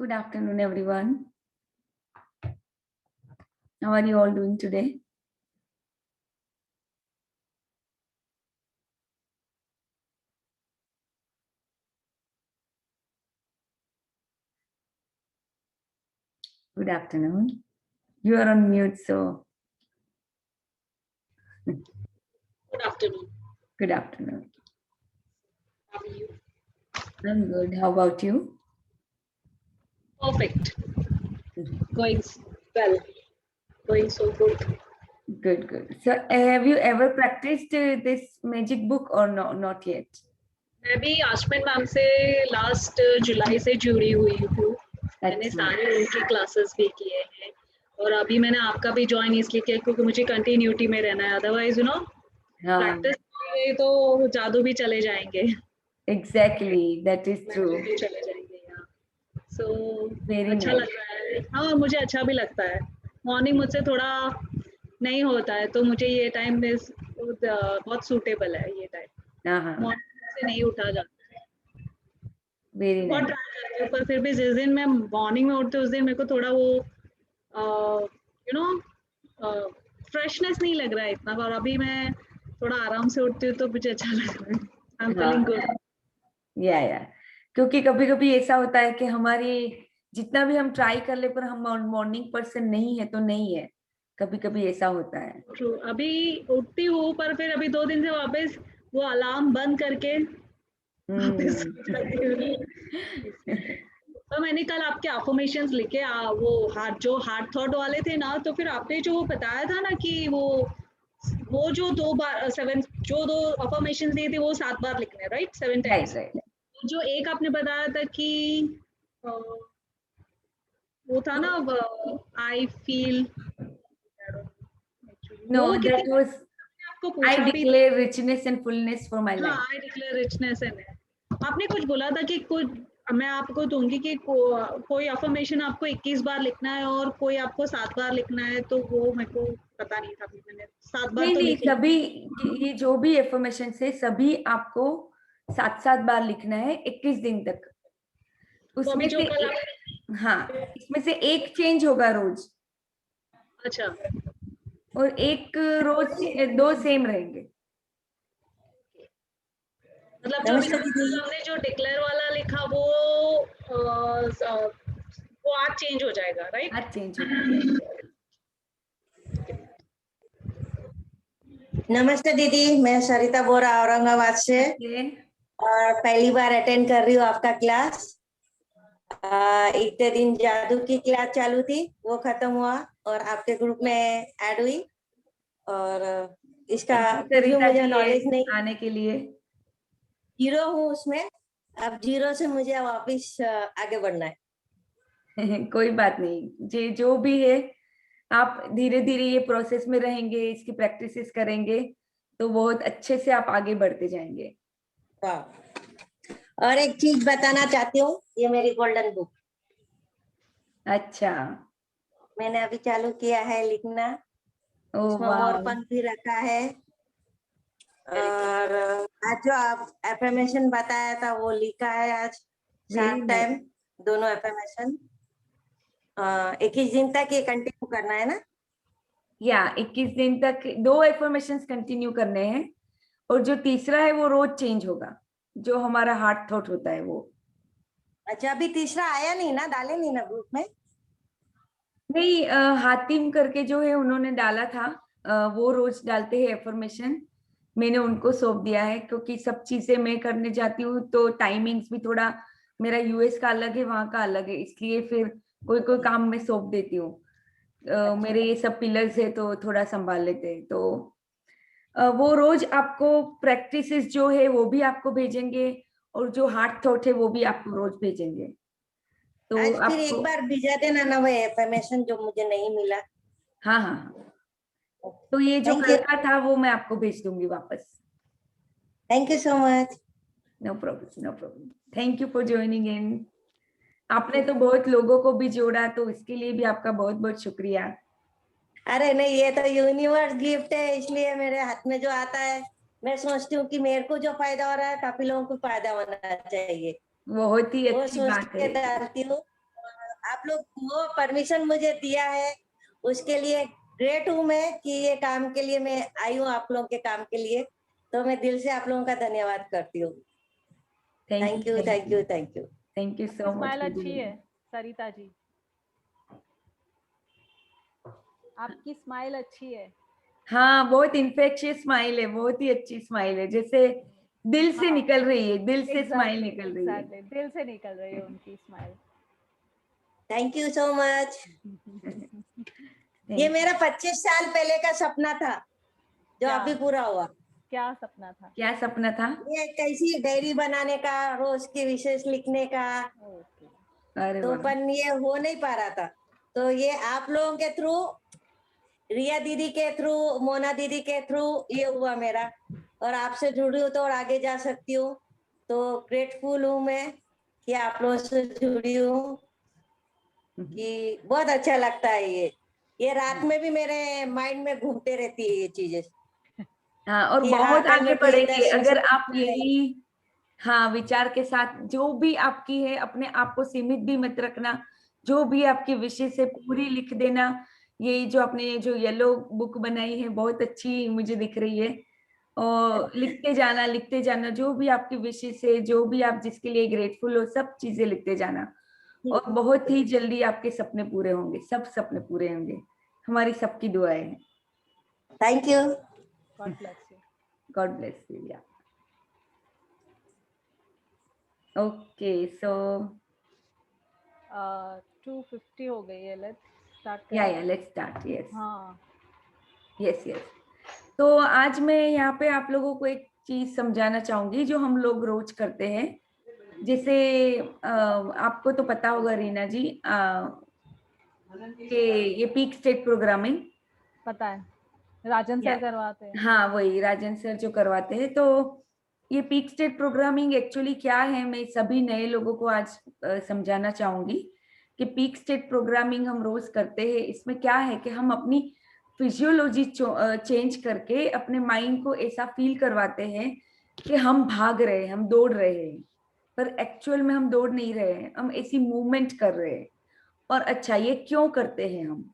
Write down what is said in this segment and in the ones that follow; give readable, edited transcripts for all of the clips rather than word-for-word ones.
Good afternoon, everyone. How are you all doing today? Good afternoon. You are on mute, so. Good afternoon. Good afternoon. How are you? I'm good. How about you? Perfect. Going well. Going so good. Good, good. So, have you ever practiced this magic book or no? Not yet. मैं भी आशमिन ma'am से last जुलाई से जुड़ी हुई हूँ। मैंने अच्छा। सारे उनकी क्लासेस भी किए हैं और अभी मैंने आपका भी ज्वाइन इसलिए किया क्योंकि मुझे कंटिन्यूटी में रहना है, अदरवाइज हाँ, प्रैक्टिस तो जादू भी चले जाएंगे। exactly. That is true. चले जाएंगे यार। सो Very अच्छा nice. लग रहा है। हाँ, मुझे अच्छा भी लगता है। मॉर्निंग मुझसे थोड़ा नहीं होता है तो मुझे ये टाइम बहुत सूटेबल है ये टाइम। हाँ, मॉर्निंग से नहीं उठा जाता है। very बहुत nice. ट्राई करती हूँ पर फिर भी जिस दिन मैं मॉर्निंग में उठती हूँ उस दिन मेरे को थोड़ा वो फ्रेशनेस नहीं लग रहा है इतना, और अभी मैं थोड़ा आराम से उठती हूँ तो मुझे अच्छा लग रहा है। I am feeling good. या क्योंकि कभी कभी ऐसा होता है कि हमारी जितना भी हम ट्राई कर ले पर हम मॉर्निंग पर्सन नहीं है तो नहीं है, कभी कभी ऐसा होता है। ट्रू, अभी उठती हूँ पर फिर अभी 2 दिन से वापस वो अलार्म बंद करके वापस सो जाती हूँ। तो मैंने कल आपके अफर्मेशंस लिखे वो हार्ट थॉट वाले थे ना, तो फिर आपने जो बताया था ना कि वो जो 2 बार 7 जो 2 अफर्मेशंस दिए थे वो 7 बार लिखने, राइट? 7 टाइम्स। राइट। जो एक आपने बताया था कि वो था ना आई फील, नो, वो दैट कितने वाज आपको आई पूछा भी। Declare richness and fullness for my हाँ, life. I declare richness in it. आपने कुछ बोला था कि कुछ मैं आपको दूंगी कि कोई अफर्मेशन आपको 21 बार लिखना है और कोई आपको 7 बार लिखना है, तो वो मेरे को पता नहीं था, मैंने 7 बार नहीं तो नहीं, लिख लिया। सभी ये जो भी एफर्मेशन है सभी आपको 7 7 बार लिखना है 21 दिन तक। तो उसमें अभी जो से कल हाँ, इसमें से एक चेंज होगा रोज अच्छा, और एक रोज 2 सेम रहेंगे। मतलब जो नमस्ते दीदी। हमने जो डिक्लेयर वाला लिखा वो आज चेंज हो जाएगा, राइट? आज चेंज होगा। नमस्ते दीदी, मैं सरिता बोरा औरंगाबाद से और पहली बार अटेंड कर रही हूँ आपका क्लास। इतने दिन जादू की क्लास चालू थी, वो खत्म हुआ और आपके ग्रुप में ऐड हुई और इसका कुछ भी मुझे नॉलेज नहीं, आने के लिए जीरो हूँ उसमें। अब जीरो से मुझे वापस आगे बढ़ना है। कोई बात नहीं, जो भी है आप धीरे धीरे ये प्रोसेस में रहेंगे, इसकी प्रैक्टिसेस करेंगे तो बहुत अच्छे से आप आगे बढ़ते जाएंगे। और एक चीज बताना चाहती हूँ, ये मेरी गोल्डन बुक अच्छा, मैंने अभी चालू किया है लिखना। इसमें मोर पंख भी रखा है और आज जो आप एफर्मेशन बताया था वो लिखा है आज 7 टाइम, दोनों एफर्मेशन। 21 दिन तक ये कंटिन्यू करना है ना? 21 दिन तक 2 एफर्मेशंस कंटिन्यू करने हैं और जो तीसरा है वो रोज चेंज होगा, जो हमारा हार्ट थॉट होता है वो। अच्छा, अभी तीसरा आया नहीं ना, डाले नहीं ना ग्रुप में? नहीं, हातिम करके जो है उन्होंने डाला था, वो रोज डालते हैं एफर्मेशन। मैंने उनको सौंप दिया है क्योंकि सब चीजें मैं करने जाती हूँ तो टाइमिंग्स भी थोड़ा, मेरा यूएस का अलग है, वहां का अलग है, इसलिए फिर कोई कोई काम मैं सौंप देती हूँ। मेरे ये सब पिलर्स है तो थोड़ा संभाल लेते हैं, तो वो रोज आपको प्रैक्टिसेस जो है वो भी आपको भेजेंगे और जो हार्ट थॉट है वो भी आपको रोज भेजेंगे। तो आज फिर आपको एक बार भेजा देना ना वो एफर्मेशन जो मुझे नहीं मिला। हाँ हाँ हाँ, तो ये जो थैंक कल यू, का था वो मैं आपको भेज दूंगी वापस। Thank you so much. No problem, no problem. Thank you for joining in. आपने तो बहुत लोगों को भी जोड़ा, तो इसके लिए भी आपका बहुत बहुत शुक्रिया। अरे नहीं, ये तो यूनिवर्स गिफ्ट है, इसलिए मेरे हाथ में जो आता है मैं सोचती हूँ कि मेरे को जो फायदा हो रहा है काफी लोगों को फायदा होना चाहिए, बहुत ही वो अच्छी सोच बात के है। डालती हूँ। आप लोग वो परमिशन मुझे दिया है, उसके लिए ग्रेट हूँ मैं कि ये काम के लिए मैं आई हूँ, आप लोगों के काम के लिए। तो मैं दिल से आप लोगों का धन्यवाद करती हूँ। Thank you, thank you, thank you. Thank you so much. Smile अच्छी है सरिता जी, आपकी स्माइल अच्छी है। हाँ, बहुत इन्फेक्शियस स्माइल है, बहुत ही अच्छी स्माइल है, जैसे दिल से निकल रही है, दिल से स्माइल निकल रही है। दिल से निकल रही है उनकी smile. Thank you so much. ये मेरा 25 साल पहले का सपना था जो अभी पूरा हुआ। क्या सपना था? क्या सपना था? ये कैसी डायरी बनाने का, रोज की विशेष लिखने का। अरे तो पर ये हो नहीं पा रहा था, तो ये आप लोगों के थ्रू, रिया दीदी के थ्रू, मोना दीदी के थ्रू ये हुआ मेरा, और आपसे जुड़ी हूँ तो और आगे जा सकती हूँ। तो ग्रेटफुल हूँ मैं कि आप लोगों से जुड़ी हूँ, कि बहुत अच्छा लगता है। ये रात में भी मेरे माइंड में घूमते रहती है ये चीजें। हाँ, और बहुत आगे बढ़ेंगे अगर आप यही विचार के साथ, जो भी आपकी है, अपने आप को सीमित भी मत रखना, जो भी आपकी विषय से पूरी लिख देना। ये जो आपने जो येलो बुक बनाई है बहुत अच्छी मुझे दिख रही है, और लिखते जाना जो भी आपके विषय से, जो भी आप जिसके लिए ग्रेटफुल हो, सब चीजें लिखते जाना, और बहुत ही जल्दी आपके सपने पूरे होंगे, सब सपने पूरे होंगे, हमारी सबकी दुआएं हैं। Thank you. God bless you. God bless you. या ओके, सो 2:50 हो गई है, let's start. Let's start. Yes, हाँ, यस, यस। तो आज मैं यहाँ पे आप लोगों को एक चीज समझाना चाहूंगी जो हम लोग रोज करते हैं। जैसे आपको तो पता होगा रीना जी कि ये पीक स्टेट प्रोग्रामिंग पता है, राजन सर करवाते हैं। हाँ, वही राजन सर जो करवाते हैं। तो ये पीक स्टेट प्रोग्रामिंग एक्चुअली क्या है, मैं सभी नए लोगों को आज समझाना चाहूंगी कि पीक स्टेट प्रोग्रामिंग हम रोज करते हैं। इसमें क्या है कि हम अपनी फिजियोलॉजी चेंज करके अपने माइंड को ऐसा फील करवाते हैं कि हम भाग रहे हैं, हम दौड़ रहे हैं, पर एक्चुअल में हम दौड़ नहीं रहे हैं, हम ऐसी मूवमेंट कर रहे हैं। और अच्छा, ये क्यों करते हैं हम?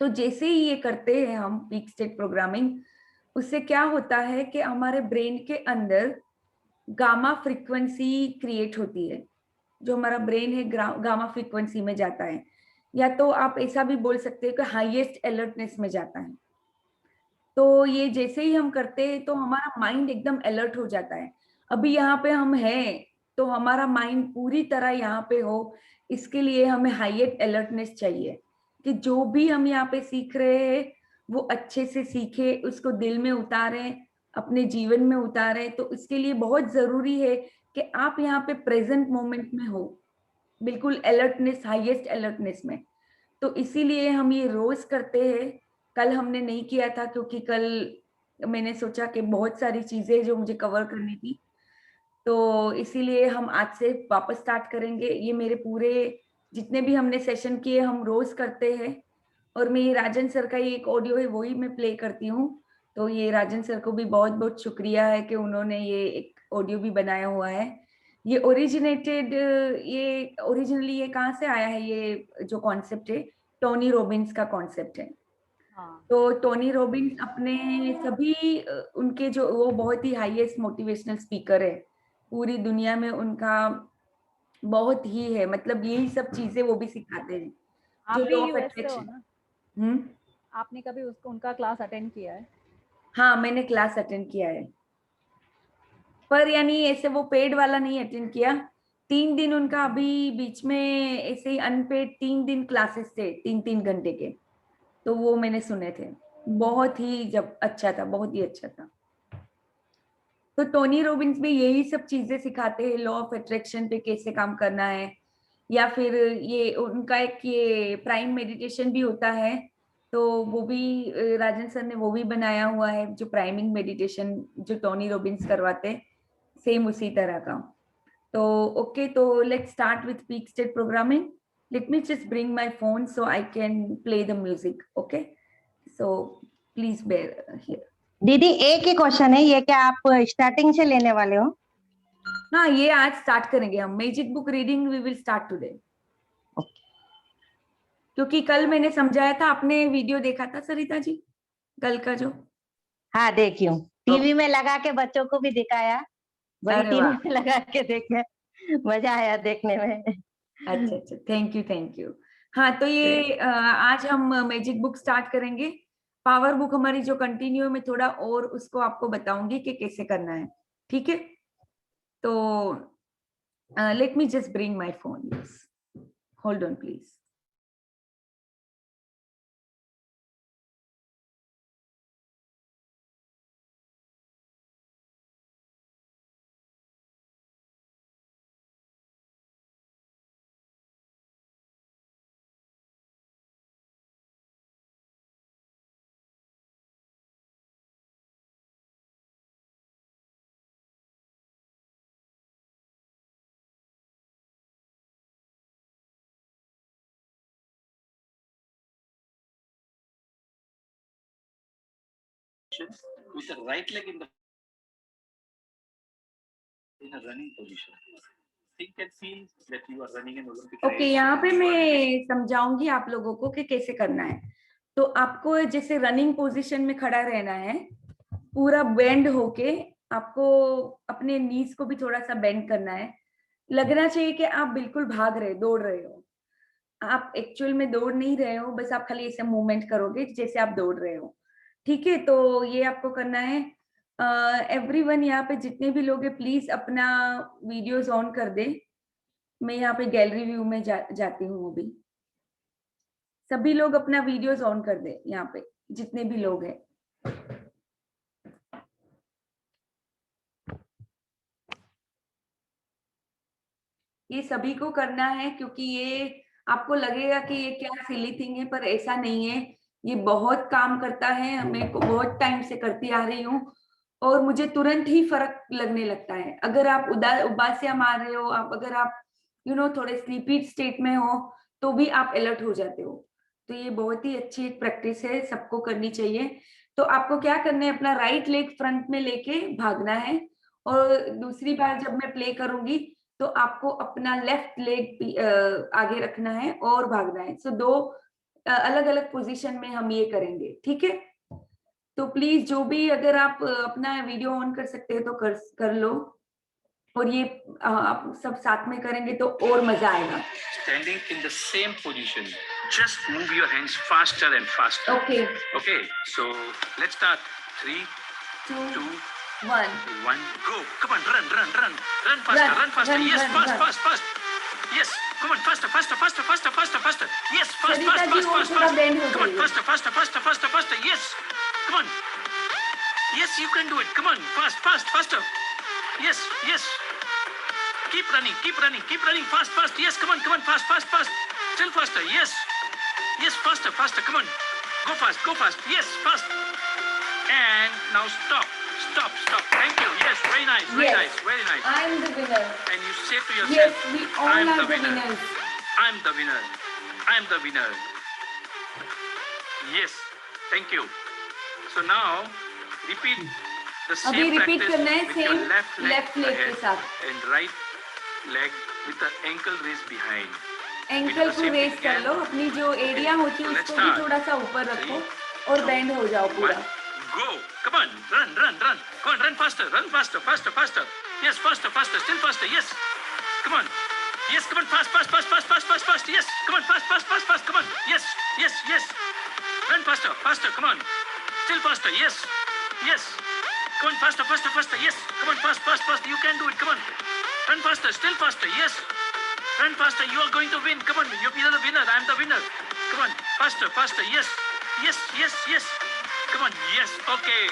तो जैसे ही ये करते हैं हम पीक स्टेट प्रोग्रामिंग, उससे क्या होता है कि हमारे ब्रेन के अंदर गामा फ्रीक्वेंसी क्रिएट होती है। जो हमारा ब्रेन है गामा फ्रीक्वेंसी में जाता है, या तो आप ऐसा भी बोल सकते हैं कि हाईएस्ट अलर्टनेस में जाता है। तो ये जैसे ही हम करते हैं तो हमारा माइंड एकदम अलर्ट हो जाता है। अभी यहाँ पे हम हैं तो हमारा माइंड पूरी तरह यहाँ पे हो, इसके लिए हमें हाईएस्ट अलर्टनेस चाहिए कि जो भी हम यहाँ पे सीख रहे हैं वो अच्छे से सीखे, उसको दिल में उतारें, अपने जीवन में उतारें। तो इसके लिए बहुत जरूरी है कि आप यहाँ पे प्रेजेंट मोमेंट में हो, बिल्कुल अलर्टनेस, हाईएस्ट अलर्टनेस में। तो इसीलिए हम ये रोज करते हैं। कल हमने नहीं किया था क्योंकि कल मैंने सोचा कि बहुत सारी चीजें जो मुझे कवर करनी थी, तो इसीलिए हम आज से वापस स्टार्ट करेंगे। ये मेरे पूरे जितने भी हमने सेशन किए हम रोज करते हैं। और मैं ये राजन सर का ये एक ऑडियो है वही मैं प्ले करती हूँ। तो ये राजन सर को भी बहुत बहुत शुक्रिया है कि उन्होंने ये एक ऑडियो भी बनाया हुआ है। ये ओरिजिनली ये कहाँ से आया है? ये जो कॉन्सेप्ट है टोनी रॉबिन्स का कॉन्सेप्ट है। तो टोनी रॉबिन्स अपने सभी उनके जो वो बहुत ही हाईएस्ट मोटिवेशनल स्पीकर है पूरी दुनिया में, उनका बहुत ही है, मतलब यही सब चीजें वो भी सिखाते हैं। आप जो भी लॉ ऑफ यूएस से हो अट्रैक्शन। ना? आपने कभी उनका क्लास अटेंड किया है? हाँ, मैंने क्लास अटेंड किया है, पर यानी ऐसे वो पेड वाला नहीं अटेंड किया। 3 दिन उनका अभी बीच में ऐसे ही अनपेड 3 दिन क्लासेस थे, 3-3 घंटे के। तो वो मैंने सुने थे, बहुत ही जब अच्छा था, बहुत ही अच्छा था। तो टोनी रॉबिन्स भी यही सब चीजें सिखाते हैं, लॉ ऑफ अट्रैक्शन पे कैसे काम करना है, या फिर ये उनका एक ये प्राइम मेडिटेशन भी होता है। तो वो भी राजन सर ने वो भी बनाया हुआ है, जो प्राइमिंग मेडिटेशन जो टोनी रॉबिन्स करवाते हैं, सेम उसी तरह का। तो ओके, तो let's start with peak state programming. Let me just bring my phone so I can play the music. Okay, so please bear here. दीदी एक ही क्वेश्चन है, ये क्या आप स्टार्टिंग से लेने वाले हो? हाँ, ये आज स्टार्ट करेंगे हम। Magic book reading we will start today. क्योंकि कल मैंने समझाया था, आपने वीडियो देखा था सरिता जी कल का जो? हाँ देखी हूँ, टीवी में लगा के बच्चों को भी दिखाया, बड़ी अरे टीवी वाह, में लगा के देखे, मजा आया देखने में। अच्छा अच्छा, थैंक यू थैंक यू। हाँ तो ये आज हम मैजिक बुक स्टार्ट करेंगे। पावर बुक हमारी जो कंटिन्यू, में थोड़ा और उसको आपको बताऊंगी कि कैसे करना है, ठीक है? तो late me just bring my phone, yes, hold on please. with the right leg in a running position. Think and feel that you are running an Olympic race. Okay, यहाँ पे मैं समझाऊंगी आप लोगों को कि कैसे करना है। तो आपको जैसे रनिंग पोजीशन में खड़ा रहना है, पूरा बेंड होके, आपको अपने नीज को भी थोड़ा सा बेंड करना है। लगना चाहिए कि आप बिल्कुल भाग रहे, दौड़ रहे हो। आप एक्चुअल में दौड़ नहीं रहे हो, बस आप खाली ऐसे मूवमेंट करोगे जैसे आप दौड़ रहे हो, ठीक है? तो ये आपको करना है। एवरीवन यहाँ पे जितने भी लोग हैं, प्लीज अपना वीडियोस ऑन कर दे। मैं यहाँ पे गैलरी व्यू में जाती हूँ अभी। सभी लोग अपना वीडियोस ऑन कर दे, यहाँ पे जितने भी लोग हैं। ये सभी को करना है, क्योंकि ये आपको लगेगा कि ये क्या सिली थिंग है, पर ऐसा नहीं है। ये बहुत काम करता है, मैं को बहुत टाइम से करती आ रही हूँ, और मुझे तुरंत ही फर्क लगने लगता है। अगर आप उबासियां मार रहे हो, आप अगर आप थोड़े स्लीपी स्टेट में हो, तो भी आप अलर्ट हो जाते हो। तो ये बहुत ही अच्छी एक प्रैक्टिस है, सबको करनी चाहिए। तो आपको क्या करना है, अपना राइट लेग फ्रंट में लेके भागना है, और दूसरी बार जब मैं प्ले करूंगी तो आपको अपना लेफ्ट लेग आगे रखना है और भागना है। सो दो अलग अलग पोजीशन में हम ये करेंगे, ठीक है? तो प्लीज जो भी, अगर आप अपना वीडियो ऑन कर सकते हैं तो कर लो, और ये आप सब साथ में करेंगे तो और मजा आएगा। Standing in the same position, just move your hands faster and faster. Okay. Okay, so let's start. 3, 2, 1. 1, go. Come on, run faster, run faster. Yes, fast. Yes, come on, faster. Yes, fast. Come on, faster. Yes, come on. Yes, you can do it. Come on, faster. Yes. Keep running. Fast. Yes, come on, fast. Still faster. Yes, faster. Come on, go fast. Yes, fast. And now stop. Thank you. Yes, very nice. Very nice. I'm the winner. And you say to yourself, Yes, we all I'm are the the winner. winners. I'm the winner. Yes, thank you. So now repeat the same अभी repeat practice करना है with your same left left leg के ahead साथ। and right leg with the ankle raised behind. Ankle को race कर लो, अपनी जो area होती है उसको भी थोड़ा सा ऊपर रखो और बेंड हो जाओ पूरा। Go, come on, run. Come on, run faster. Yes, faster, still faster. Yes, come on. Yes, come on, fast. Yes, come on, fast. Come on. Yes. Run faster. Come on. Still faster. Yes. Come on, faster. Yes, come on, fast. You can do it. Come on. Run faster. Still faster. Yes. Run faster. You are going to win. Come on. You're the winner. I'm the winner. Come on. Faster. Yes. Come on. Yes. Okay.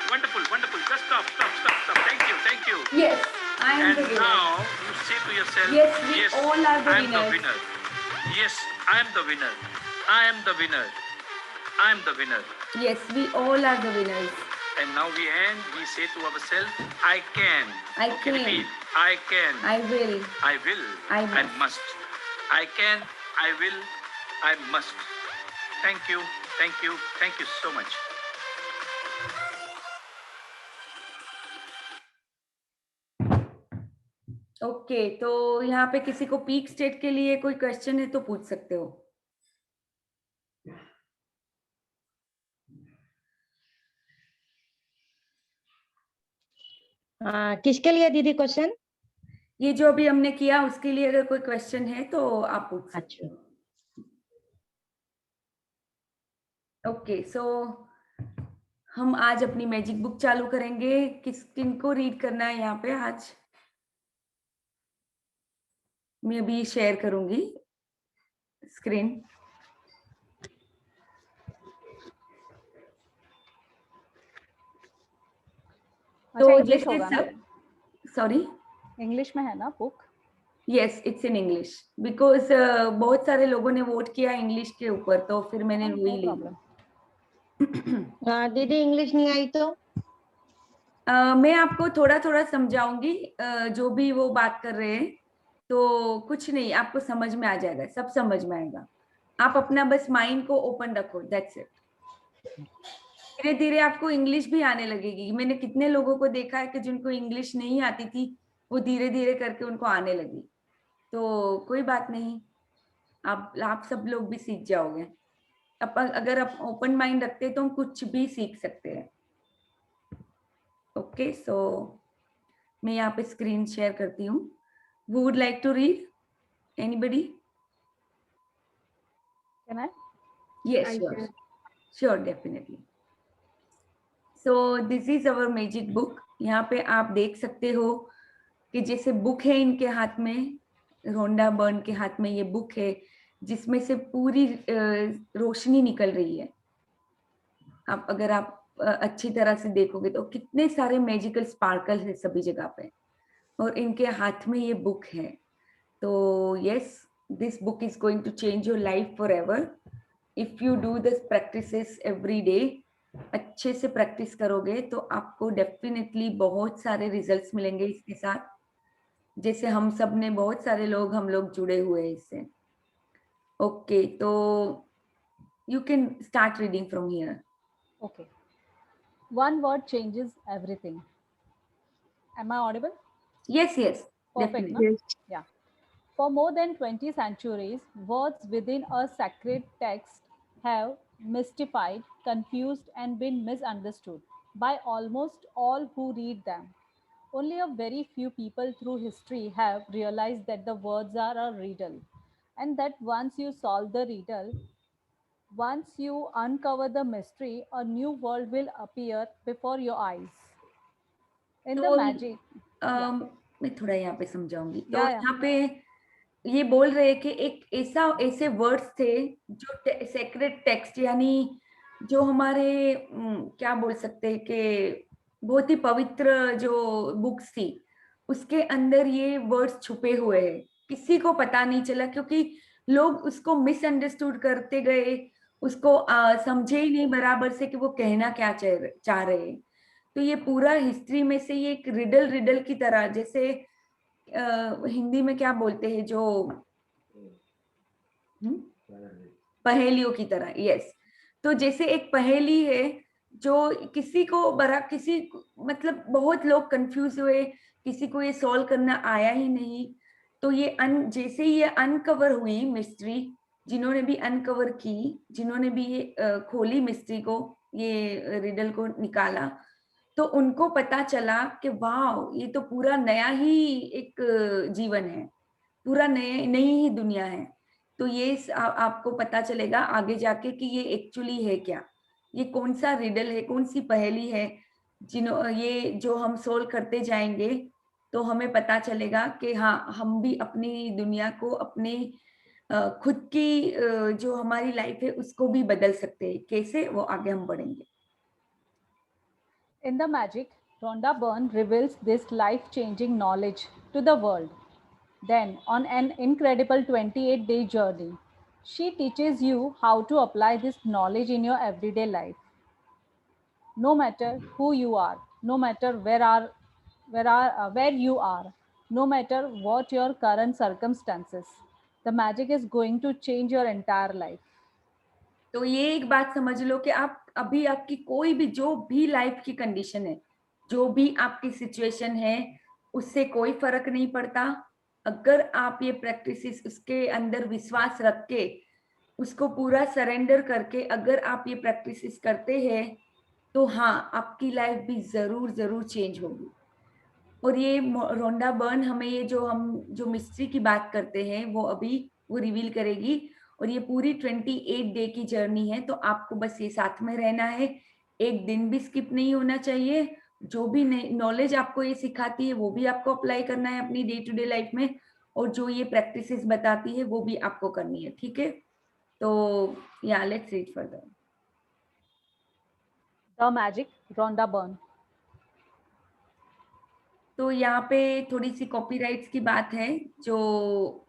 Wonderful. Just stop. Thank you. Yes, I am And the winner. now you say to yourself, Yes, we all are the I am the winners. winner. Yes, I am the winner. Yes, we all are the winners. And now we say to ourselves, I can. I Okay, can. repeat. I can. I will. I will. I I must. must. I can. I will. I must. Thank you so much. Okay, तो यहाँ पे किसी को peak state के लिए कोई question है तो पूछ सकते हो। किसके लिए दीदी क्वेश्चन? ये जो अभी हमने किया उसके लिए अगर कोई क्वेश्चन है तो आप पूछ सकते हो। ओके, सो हम आज अपनी मैजिक बुक चालू करेंगे। किनको रीड करना है यहाँ पे आज? मैं अभी शेयर करूंगी स्क्रीन। तो इंग्लिश होगा ना? सॉरी, इंग्लिश में है ना book? Yes, it's in English because बहुत सारे लोगों ने वोट किया इंग्लिश के ऊपर, तो फिर मैंने वही ली। दीदी इंग्लिश नहीं आई तो? मैं आपको थोड़ा थोड़ा समझाऊंगी, जो भी वो बात कर रहे हैं, तो कुछ नहीं, आपको समझ में आ जाएगा, सब समझ में आएगा। आप अपना बस माइंड को ओपन रखो, दैट्स इट। धीरे धीरे आपको इंग्लिश भी आने लगेगी। मैंने कितने लोगों को देखा है कि जिनको इंग्लिश नहीं आती थी, वो धीरे धीरे करके उनको आने लगी। तो कोई बात नहीं, आप सब लोग भी सीख जाओगे। अगर आप ओपन माइंड रखते तो हम कुछ भी सीख सकते हैं। ओके, सो मैं यहाँ पे स्क्रीन शेयर करती हूँ। Who would like to read? Anybody? Can I? Yes, sure. Sure, definitely. So this is our magic book. यहाँ पे आप देख सकते हो कि जैसे बुक है इनके हाथ में, रोंडा बर्न के हाथ में ये बुक है, जिसमें से पूरी रोशनी निकल रही है। अगर आप अच्छी तरह से देखोगे तो कितने सारे मैजिकल स्पार्कल है सभी जगह पे, और इनके हाथ में ये बुक है। तो yes, this book is going to change your life for ever if you do this practices every day. अच्छे से प्रैक्टिस करोगे तो आपको डेफिनेटली बहुत सारे रिजल्ट्स मिलेंगे इसके साथ। जैसे हम सब ने, बहुत सारे लोग, हम लोग जुड़े हुए हैं इससे। ओके, तो you can start reading from here. Okay. One word changes everything. Am I audible? Yes, yes. Perfect, Definitely. no? Yeah. For more than 20 centuries, words within a sacred text have mystified, confused, and been misunderstood by almost all who read them. Only a very few people through history have realized that the words are a riddle, and that once you solve the riddle, once you uncover the mystery, a new world will appear before your eyes. In the तो magic, मैं थोड़ा यहाँ पे समझाऊंगी। तो Yeah. यहाँ पे ये बोल रहे हैं कि एक ऐसे वर्ड्स थे जो सेक्रेट टेक्स्ट, यानी जो हमारे क्या बोल सकते हैं कि बहुत ही पवित्र जो बुक्स थी, उसके अंदर ये वर्ड्स छुपे हुए हैं। किसी को पता नहीं चला क्योंकि लोग उसको मिसअंडरस्टूड करते गए, उसको समझे ही नहीं बराबर से कि वो कहना क्या चाह रहे हैं। तो ये पूरा हिस्ट्री में से ये एक रिडल की तरह, जैसे हिंदी में क्या बोलते हैं, जो पहेलियों की तरह। यस, तो जैसे एक पहेली है जो किसी मतलब बहुत लोग कंफ्यूज हुए, किसी को ये सॉल्व करना आया ही नहीं। तो ये जैसे ये अनकवर हुई मिस्ट्री, जिन्होंने भी अनकवर की, जिन्होंने भी ये खोली मिस्ट्री को, ये रिडल को निकाला, तो उनको पता चला कि वाह, ये तो पूरा नया ही एक जीवन है, पूरा नई ही दुनिया है। तो ये आपको पता चलेगा आगे जाके कि ये एक्चुअली है क्या, ये कौन सा रिडल है, कौन सी पहेली है, ये जो हम सोल्व करते जाएंगे तो हमें पता चलेगा कि हाँ, हम भी अपनी दुनिया को, अपनी खुद की जो हमारी लाइफ है उसको भी बदल सकते हैं। कैसे, वो आगे हम बढ़ेंगे। In the magic, Rhonda Byrne reveals this life-changing knowledge to the world. Then, on an incredible 28-day journey, she teaches you how to apply this knowledge in your everyday life. No matter who you are, no matter where you are, no matter what your current circumstances, the magic is going to change your entire life. तो ये एक बात समझ लो कि आप अभी, आपकी कोई भी जो भी लाइफ की कंडीशन है, जो भी आपकी सिचुएशन है, उससे कोई फर्क नहीं पड़ता। अगर आप ये प्रैक्टिस, उसके अंदर विश्वास रख के, उसको पूरा सरेंडर करके अगर आप ये प्रैक्टिस करते हैं, तो हाँ, आपकी लाइफ भी जरूर चेंज होगी। और ये रोंडा बर्न हमें ये जो मिस्ट्री की बात करते हैं वो अभी वो रिवील करेगी। और ये पूरी 28 डे की जर्नी है, तो आपको बस ये साथ में रहना है, एक दिन भी स्किप नहीं होना चाहिए। जो भी नॉलेज आपको ये सिखाती है वो भी आपको अप्लाई करना है अपनी डे टू डे लाइफ में, और जो ये प्रैक्टिसेस बताती है वो भी आपको करनी है, ठीक है। तो या let's read further. The magic Rhonda Byrne. तो यहाँ पे थोड़ी सी कॉपीराइट्स की बात है, जो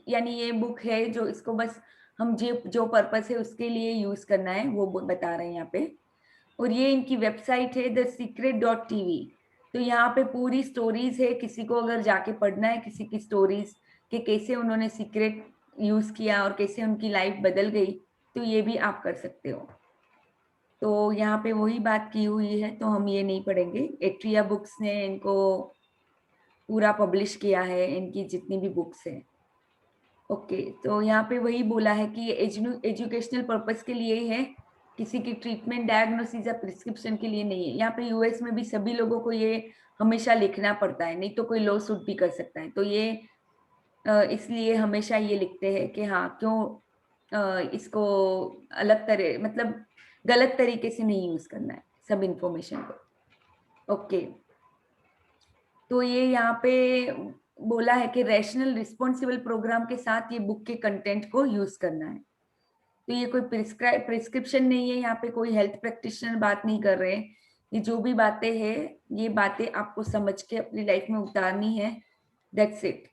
यानी ये बुक है जो इसको बस हम जो पर्पस है उसके लिए यूज करना है वो बता रहे हैं यहाँ पे। और ये इनकी वेबसाइट है thesecret.tv। तो यहाँ पे पूरी स्टोरीज है, किसी को अगर जाके पढ़ना है किसी की स्टोरीज कि कैसे उन्होंने सीक्रेट यूज किया और कैसे उनकी लाइफ बदल गई, तो ये भी आप कर सकते हो। तो यहाँ पे वही बात की हुई है, तो हम ये नहीं पढ़ेंगे। एट्रिया बुक्स ने इनको पूरा पब्लिश किया है, इनकी जितनी भी बुक्स हैं। ओके, तो यहाँ पे वही बोला है कि ये एजुकेशनल पर्पस के लिए ही है, किसी की ट्रीटमेंट, डायग्नोसिस या प्रिस्क्रिप्शन के लिए नहीं है। यहाँ पे यूएस में भी सभी लोगों को ये हमेशा लिखना पड़ता है, नहीं तो कोई लॉ सूट भी कर सकता है। तो ये इसलिए हमेशा ये लिखते हैं कि हाँ क्यों इसको अलग तरह मतलब गलत तरीके से नहीं यूज करना है सब इंफॉर्मेशन को। ओके, तो ये यहाँ पे बोला है कि रैशनल रिस्पॉन्सिबल प्रोग्राम के साथ ये बुक के कंटेंट को यूज करना है। तो ये कोई प्रिस्क्रिप्शन नहीं है, यहाँ पे कोई हेल्थ प्रैक्टिशनर बात नहीं कर रहे हैं। ये जो भी बातें हैं ये बातें आपको समझ के अपनी लाइफ में उतारनी है, दैट्स इट।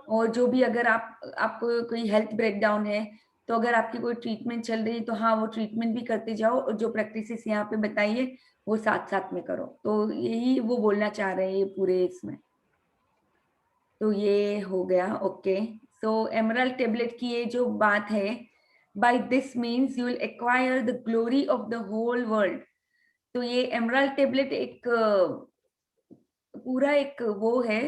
और जो भी अगर आपको कोई हेल्थ ब्रेकडाउन है, तो अगर आपकी कोई ट्रीटमेंट चल रही है तो हाँ वो ट्रीटमेंट भी करते जाओ, और जो प्रैक्टिसेस यहाँ पे बताइए वो साथ साथ में करो। तो यही वो बोलना चाह रहे हैं ये पूरे इसमें। तो ये हो गया। ओके, सो एमरल्ड टेबलेट की ये जो बात है, by this means you will acquire the glory of the whole world. तो ये एमरल्ड टेबलेट एक पूरा एक वो है,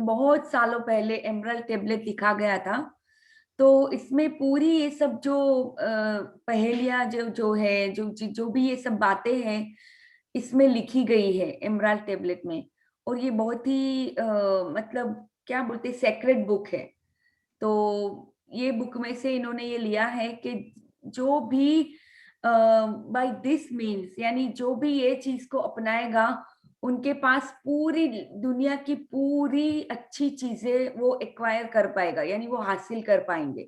बहुत सालों पहले एमरल्ड टेबलेट लिखा गया था। तो इसमें पूरी ये सब जो पहेलियां जो है जो भी ये सब बातें हैं इसमें लिखी गई है एमरल्ड टेबलेट में। और ये बहुत ही मतलब क्या बोलते हैं, सेक्रेड बुक है। तो ये बुक में से इन्होंने ये लिया है कि जो भी बाय दिस मीन्स यानी जो भी ये चीज को अपनाएगा उनके पास पूरी दुनिया की पूरी अच्छी चीजें वो एक्वायर कर पाएगा, यानी वो हासिल कर पाएंगे।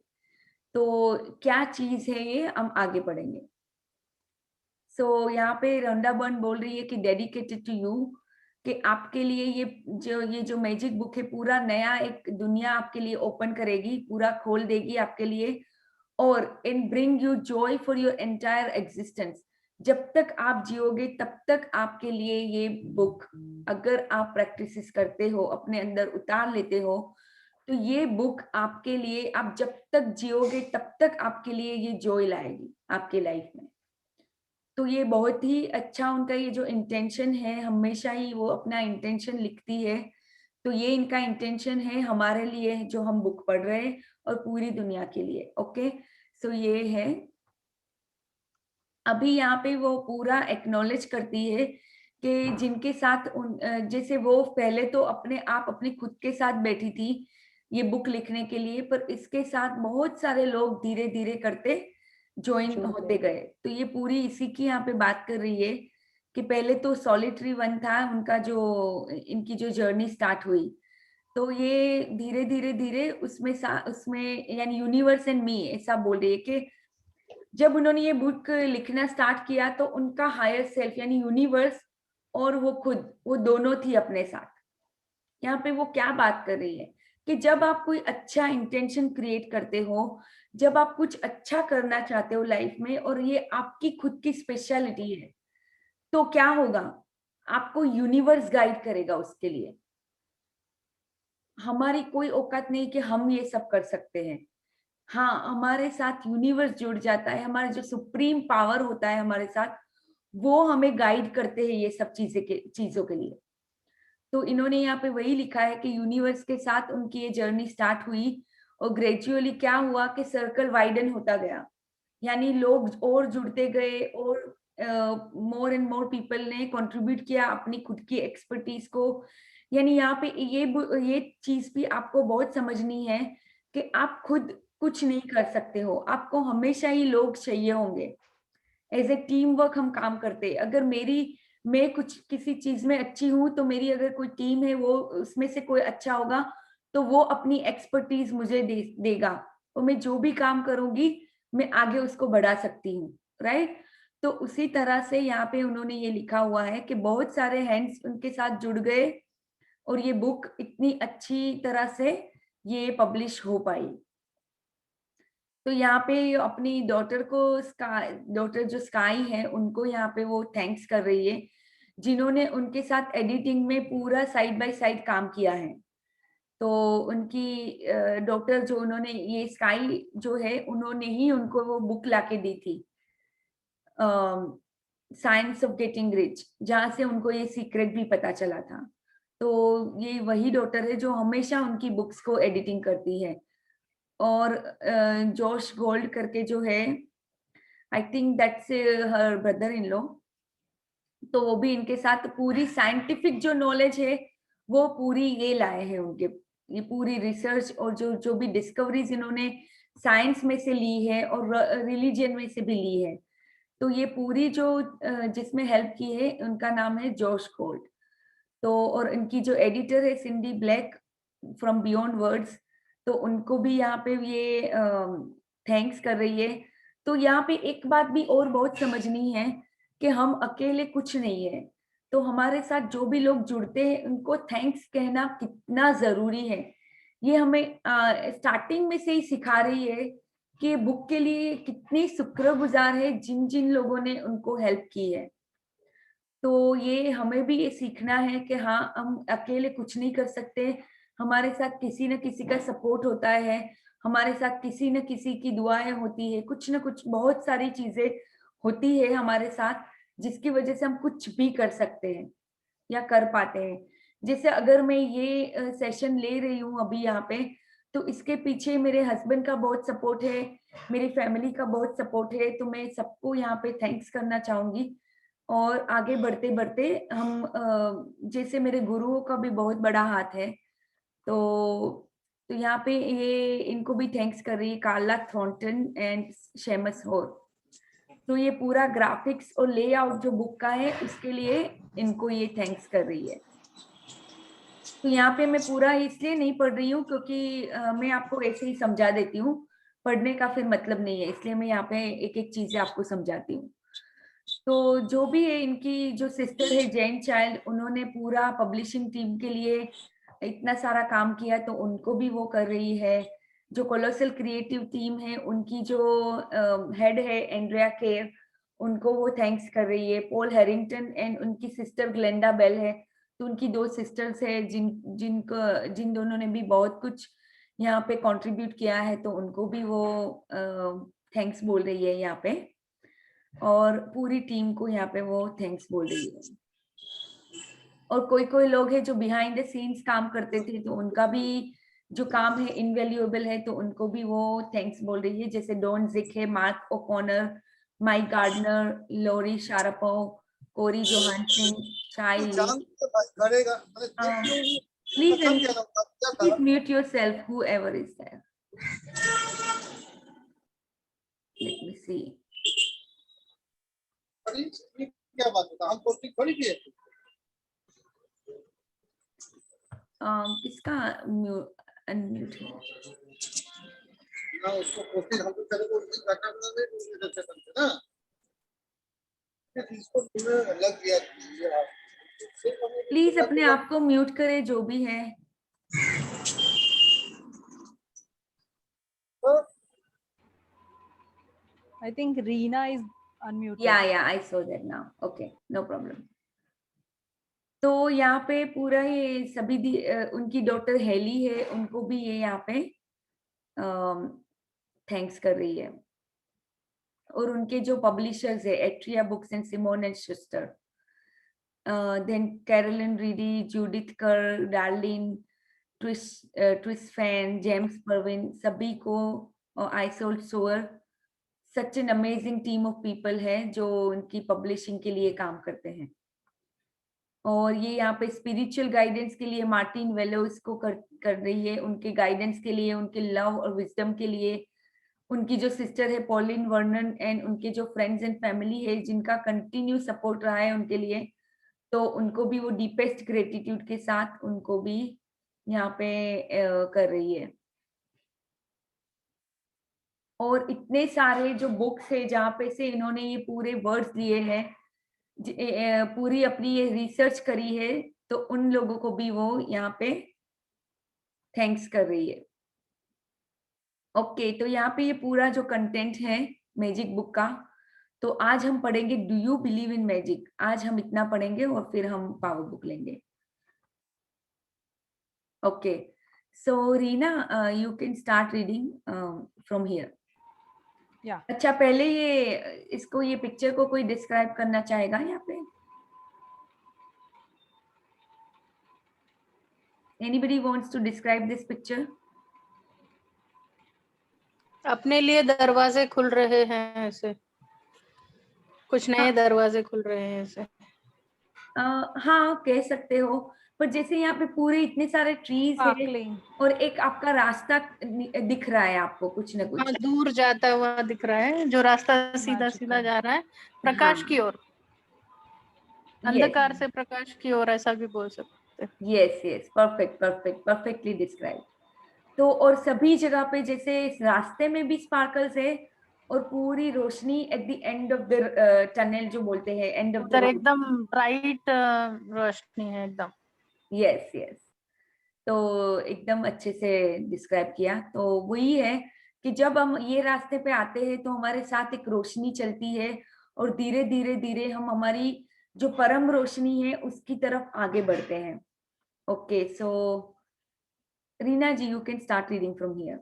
तो क्या चीज है ये हम आगे पढ़ेंगे। सो यहाँ पे रोंडा बर्न बोल रही है कि डेडिकेटेड टू यू, कि आपके लिए ये जो मैजिक बुक है पूरा नया एक दुनिया आपके लिए ओपन करेगी, पूरा खोल देगी आपके लिए, और इन bring you Joy for your entire existence. जब तक आप जियोगे तब तक आपके लिए ये बुक, अगर आप प्रैक्टिस करते हो, अपने अंदर उतार लेते हो, तो ये बुक आपके लिए, आप जब तक जियोगे तब तक आपके लिए ये जॉय लाएगी आपके लाइफ में। तो ये बहुत ही अच्छा उनका ये जो इंटेंशन है, हमेशा ही वो अपना इंटेंशन लिखती है। तो ये इनका इंटेंशन है हमारे लिए जो हम बुक पढ़ रहे हैं और पूरी दुनिया के लिए। ओके, सो ये है। अभी यहाँ पे वो पूरा एक्नॉलेज करती है कि जिनके साथ जैसे वो पहले तो अपने आप अपने खुद के साथ बैठी थी ये बुक लिखने के लिए, पर इसके साथ बहुत सारे लोग धीरे धीरे करते ज्वाइन होते गए। तो ये पूरी इसी की यहाँ पे बात कर रही है कि पहले तो सॉलिटरी वन था उनका, जो इनकी जो जर्नी स्टार्ट हुई, तो ये धीरे धीरे धीरे उसमें यानी यूनिवर्स एंड मी ऐसा बोल रही है कि जब उन्होंने ये बुक लिखना स्टार्ट किया तो उनका हायर सेल्फ यानी यूनिवर्स और वो खुद, वो दोनों थी अपने साथ। यहाँ पे वो क्या बात कर रही है कि जब आप कोई अच्छा इंटेंशन क्रिएट करते हो, जब आप कुछ अच्छा करना चाहते हो लाइफ में और ये आपकी खुद की स्पेशलिटी है, तो क्या होगा, आपको यूनिवर्स गाइड करेगा उसके लिए। हमारी कोई औकात नहीं कि हम ये सब कर सकते हैं। हाँ, हमारे साथ यूनिवर्स जुड़ जाता है, हमारा जो सुप्रीम पावर होता है हमारे साथ, वो हमें गाइड करते हैं ये सब चीजों के लिए। तो इन्होंने यहाँ पे वही लिखा है कि यूनिवर्स के साथ उनकी ये जर्नी स्टार्ट हुई और ग्रेजुअली क्या हुआ कि सर्कल वाइडन होता गया, यानी लोग और जुड़ते गए और मोर एंड मोर पीपल ने कंट्रीब्यूट किया अपनी खुद की एक्सपर्टीज को। यानी यहाँ पे ये चीज भी आपको बहुत समझनी है कि आप खुद कुछ नहीं कर सकते हो, आपको हमेशा ही लोग चाहिए होंगे। एज ए टीम वर्क हम काम करते हैं। अगर मैं कुछ किसी चीज में अच्छी हूँ तो मेरी अगर कोई टीम है वो उसमें से कोई अच्छा होगा तो वो अपनी एक्सपर्टीज मुझे देगा और मैं जो भी काम करूंगी मैं आगे उसको बढ़ा सकती हूँ, राइट। तो उसी तरह से यहाँ पे उन्होंने ये लिखा हुआ है कि बहुत सारे हैंड्स उनके साथ जुड़ गए और ये बुक इतनी अच्छी तरह से ये पब्लिश हो पाई। तो यहाँ पे अपनी डॉटर जो स्काई है उनको यहाँ पे वो थैंक्स कर रही है, जिन्होंने उनके साथ एडिटिंग में पूरा साइड बाय साइड काम किया है। तो उनकी डॉटर जो उन्होंने ये स्काई जो है उन्होंने ही उनको वो बुक लाके दी थी, साइंस ऑफ गेटिंग रिच, जहाँ से उनको ये सीक्रेट भी पता चला था। तो ये वही डॉटर है जो हमेशा उनकी बुक्स को एडिटिंग करती है। और जोश गोल्ड करके जो है, I think that's her brother in law, तो वो भी इनके साथ पूरी साइंटिफिक जो नॉलेज है वो पूरी ये लाए हैं उनके, ये पूरी रिसर्च और जो भी डिस्कवरीज इन्होंने साइंस में से ली है और रिलीजन में से भी ली है, तो ये पूरी जो जिसमें हेल्प की है उनका नाम है जोश गोल्ड। तो और इनकी जो एडिटर है सिंडी ब्लैक फ्रॉम बियॉन्ड वर्ड्स, तो उनको भी यहाँ पे ये थैंक्स कर रही है। तो यहाँ पे एक बात भी और बहुत समझनी है कि हम अकेले कुछ नहीं है, तो हमारे साथ जो भी लोग जुड़ते हैं उनको थैंक्स कहना कितना जरूरी है। ये हमें स्टार्टिंग में से ही सिखा रही है कि बुक के लिए कितनी शुक्रगुजार है जिन जिन लोगों ने उनको हेल्प की है। तो ये हमें भी ये सीखना है कि हाँ, हम अकेले कुछ नहीं कर सकते, हमारे साथ किसी न किसी का सपोर्ट होता है, हमारे साथ किसी न किसी की दुआएं होती है, कुछ न कुछ बहुत सारी चीजें होती है हमारे साथ जिसकी वजह से हम कुछ भी कर सकते हैं या कर पाते हैं। जैसे अगर मैं ये सेशन ले रही हूँ अभी यहाँ पे, तो इसके पीछे मेरे हस्बैंड का बहुत सपोर्ट है, मेरी फैमिली का बहुत सपोर्ट है, तो मैं सबको यहाँ पे थैंक्स करना चाहूंगी। और आगे बढ़ते बढ़ते हम जैसे मेरे गुरुओं का भी बहुत बड़ा हाथ है, तो यहाँ पे ये इनको भी थैंक्स कर रही है, कार्ला थॉर्नटन एंड शेमस होर। तो ये पूरा ग्राफिक्स और लेआउट जो बुक का है उसके लिए इनको ये थैंक्स कर रही है। तो यहाँ पे मैं पूरा इसलिए नहीं पढ़ रही हूँ क्योंकि मैं आपको ऐसे ही समझा देती हूँ, पढ़ने का फिर मतलब नहीं है, इसलिए मैं यहाँ पे एक एक चीजें आपको समझाती हूँ। तो जो भी है, इनकी जो सिस्टर है जैन चाइल्ड, उन्होंने पूरा पब्लिशिंग टीम के लिए इतना सारा काम किया, तो उनको भी वो कर रही है। जो कोलोसल क्रिएटिव टीम है उनकी जो हेड है एंड्रिया केयर, उनको वो थैंक्स कर रही है। पॉल हैरिंगटन एंड उनकी सिस्टर ग्लेंडा बेल है, तो उनकी दो सिस्टर्स है जिन दोनों ने भी बहुत कुछ यहाँ पे कंट्रीब्यूट किया है, तो उनको भी वो थैंक्स बोल रही है यहाँ पे, और पूरी टीम को यहाँ पे वो थैंक्स बोल रही है। और कोई कोई लोग हैं जो बिहाइंड द सीन्स काम करते थे, तो उनका भी जो काम है इनवैल्यूएबल है, तो उनको भी वो थैंक्स बोल रही है। जैसे डॉन जिक है, मार्क ओकॉनर, माइक गार्डनर, लोरी शारापो, कोरी जोहानसन, चाई please mute yourself, whoever is there. Let me see. क्या बात है, हम पोस्टिंग थोड़ी किए थे। किसका अनम्यूट है? ना उसको पोस्टिंग हम तो चले को बैठा करते ना, इसको लग गया। प्लीज अपने आप को म्यूट करें जो भी है। I think Reena is unmuted. Yeah, I saw that now. Okay, no problem. तो यहाँ पे पूरा ये सभी उनकी डॉटर हेली है, उनको भी ये यहाँ पे थैंक्स कर रही है। और उनके जो पब्लिशर्स है Atria Books and Simon and Schuster, then Caroline Reidy, Judith Curr, Darlene, Twisne Fan, James Pervin, सभी को, Isolde Sauer, such an amazing team of people है जो उनकी पब्लिशिंग के लिए काम करते हैं। और ये यहाँ पे स्पिरिचुअल गाइडेंस के लिए मार्टिन वेलो इसको कर रही है, उनके गाइडेंस के लिए, उनके लव और विजडम के लिए। उनकी जो सिस्टर है पॉलिन वर्नन एंड उनके जो फ्रेंड्स एंड फैमिली है जिनका कंटिन्यू सपोर्ट रहा है उनके लिए, तो उनको भी वो डीपेस्ट ग्रेटिट्यूड के साथ उनको भी यहाँ पे कर रही है। और इतने सारे जो बुक्स है जहाँ पे से इन्होंने ये पूरे वर्ड्स लिए हैं, पूरी अपनी ये रिसर्च करी है, तो उन लोगों को भी वो यहाँ पे थैंक्स कर रही है। ओके, तो यहाँ पे ये पूरा जो कंटेंट है मैजिक बुक का, तो आज हम पढ़ेंगे do you believe in magic. आज हम इतना पढ़ेंगे और फिर हम पावर बुक लेंगे। Okay, so Reena you can start reading from here. या अच्छा, पहले ये पिक्चर को कोई डिस्क्राइब करना चाहेगा यहाँ पे? Anybody wants to describe this picture? अपने लिए दरवाजे खुल रहे हैं ऐसे, कुछ नए दरवाजे खुल रहे हैं ऐसे। हाँ, कह सकते हो, पर जैसे यहाँ पे पूरे इतने सारे ट्रीज है Sparkling. और एक आपका रास्ता दिख रहा है आपको कुछ न कुछ। हाँ, दूर जाता हुआ दिख रहा है, जो रास्ता सीधा सीधा जा रहा है प्रकाश की ओर, अंधकार से प्रकाश की ओर, ऐसा भी बोल सकते हैं। Yes yes, perfectly describe. तो और सभी जगह पे जैसे इस रास्ते में भी स्पार्कल्स है और पूरी रोशनी at the end of the tunnel जो बोलते हैं, एंड ऑफ द उधर एकदम ब्राइट रोशनी है एकदम। यस यस, तो एकदम अच्छे से डिस्क्राइब किया। तो वही है कि जब हम ये रास्ते पे आते हैं तो हमारे साथ एक रोशनी चलती है और धीरे धीरे धीरे हम हमारी जो परम रोशनी है उसकी तरफ आगे बढ़ते हैं। Okay, so Reena ji, you can start reading from here.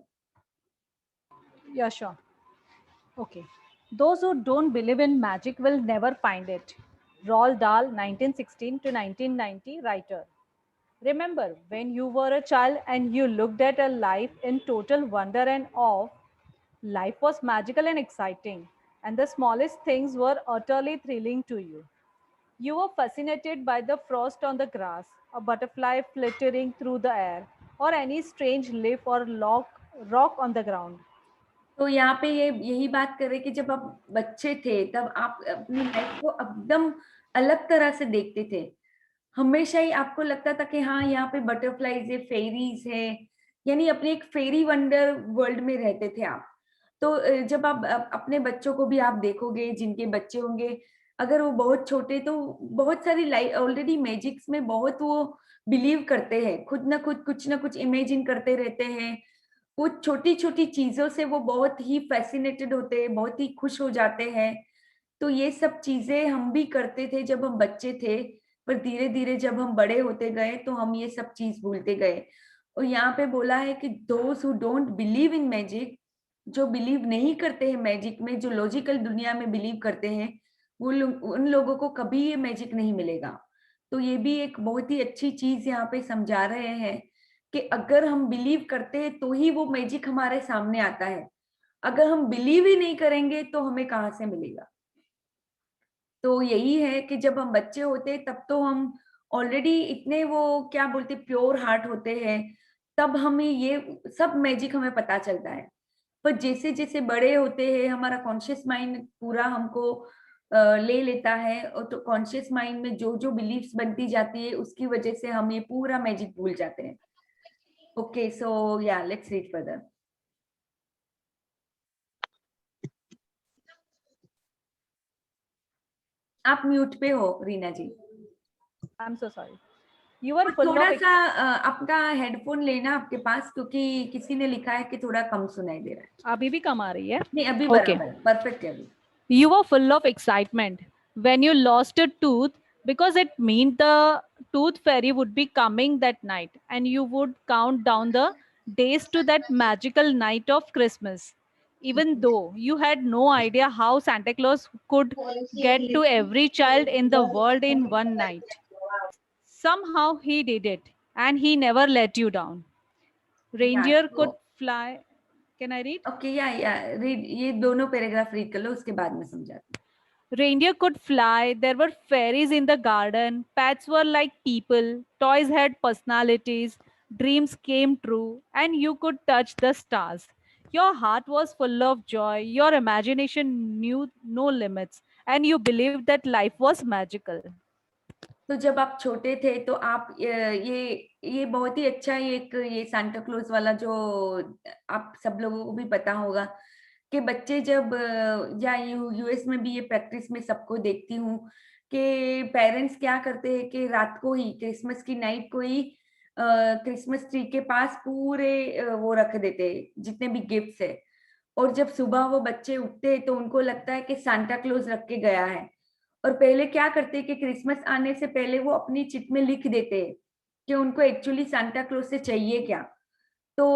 Yeah, sure. Okay. Those who don't believe in magic will never find it. Roald Dahl, 1916 to 1990, writer. Remember when you were a child and you looked at a life in total wonder and awe? Life was magical and exciting, and the smallest things were utterly thrilling to you. You were fascinated by the frost on the grass, a butterfly flittering through the air, or any strange leaf or rock on the ground. तो यहाँ पे ये यही बात कर रहे कि जब आप बच्चे थे तब आप अपनी लाइफ को एकदम अलग तरह से देखते थे। हमेशा ही आपको लगता था कि हाँ, यहाँ पे बटरफ्लाईज है, फेरीज है, यानी अपने एक फेरी वंडर वर्ल्ड में रहते थे आप। तो जब आप अपने बच्चों को भी आप देखोगे, जिनके बच्चे होंगे, अगर वो बहुत छोटे, तो बहुत सारी ऑलरेडी मैजिक्स में बहुत वो बिलीव करते हैं, खुद ना खुद कुछ ना कुछ इमेजिन करते रहते हैं। वो छोटी छोटी चीजों से वो बहुत ही फैसिनेटेड होते हैं, बहुत ही खुश हो जाते हैं। तो ये सब चीजें हम भी करते थे जब हम बच्चे थे, पर धीरे धीरे जब हम बड़े होते गए तो हम ये सब चीज भूलते गए। और यहाँ पे बोला है कि those who don't believe in magic, जो बिलीव नहीं करते हैं मैजिक में, जो लॉजिकल दुनिया में बिलीव करते हैं, वो उन लोगों को कभी ये मैजिक नहीं मिलेगा। तो ये भी एक बहुत ही अच्छी चीज यहाँ पे समझा रहे हैं कि अगर हम बिलीव करते हैं तो ही वो मैजिक हमारे सामने आता है। अगर हम बिलीव ही नहीं करेंगे तो हमें कहाँ से मिलेगा। तो यही है कि जब हम बच्चे होते तब तो हम ऑलरेडी इतने वो क्या बोलते प्योर हार्ट होते हैं, तब हमें ये सब मैजिक हमें पता चलता है। पर जैसे जैसे बड़े होते हैं हमारा कॉन्शियस माइंड पूरा हमको ले लेता है, और तो कॉन्शियस माइंड में जो जो बिलीव्स बनती जाती है उसकी वजह से हम ये पूरा मैजिक भूल जाते हैं। ओके, सो या लेट्स रीड फर्दर। आप म्यूट पे हो रीना जी। I'm so sorry. You are full थोड़ा of सा आपका हेडफोन लेना आपके पास, क्योंकि किसी ने लिखा है कि थोड़ा कम सुनाई दे रहा है। अभी भी कम आ रही है? नहीं, अभी Okay. बराबर परफेक्ट है अभी। You were full of excitement when you lost a tooth, because it meant the tooth fairy would be coming that night, and you would count down the days to that magical night of Christmas. Even though you had no idea how Santa Claus could get to every child in the world in one night. Somehow he did it, and he never let you down. Reindeer could fly. Can I read? Okay, yeah, read. ये दोनों paragraph read कर लो, उसके बाद में समझाती हूँ. Reindeer could fly, there were fairies in the garden, pets were like people, toys had personalities, dreams came true, and you could touch the stars. Your heart was full of joy, your imagination knew no limits, and you believed that life was magical. तो जब आप छोटे थे तो आप ये बहुत ही अच्छा ये सांता क्लॉज वाला जो आप सब लोगों को भी पता होगा कि बच्चे जब या यूएस में भी ये प्रैक्टिस में सबको देखती हूँ कि पेरेंट्स क्या करते हैं कि रात को ही क्रिसमस की नाइट को ही क्रिसमस ट्री के पास पूरे वो रख देते हैं जितने भी गिफ्ट्स है, और जब सुबह वो बच्चे उठते हैं तो उनको लगता है कि सांता क्लॉज रख के गया है. और पहले क्या करते हैं कि क्रिसमस आने से पहले वो अपनी चिट में लिख देते हैं कि उनको एक्चुअली सांता क्लॉज से चाहिए क्या. तो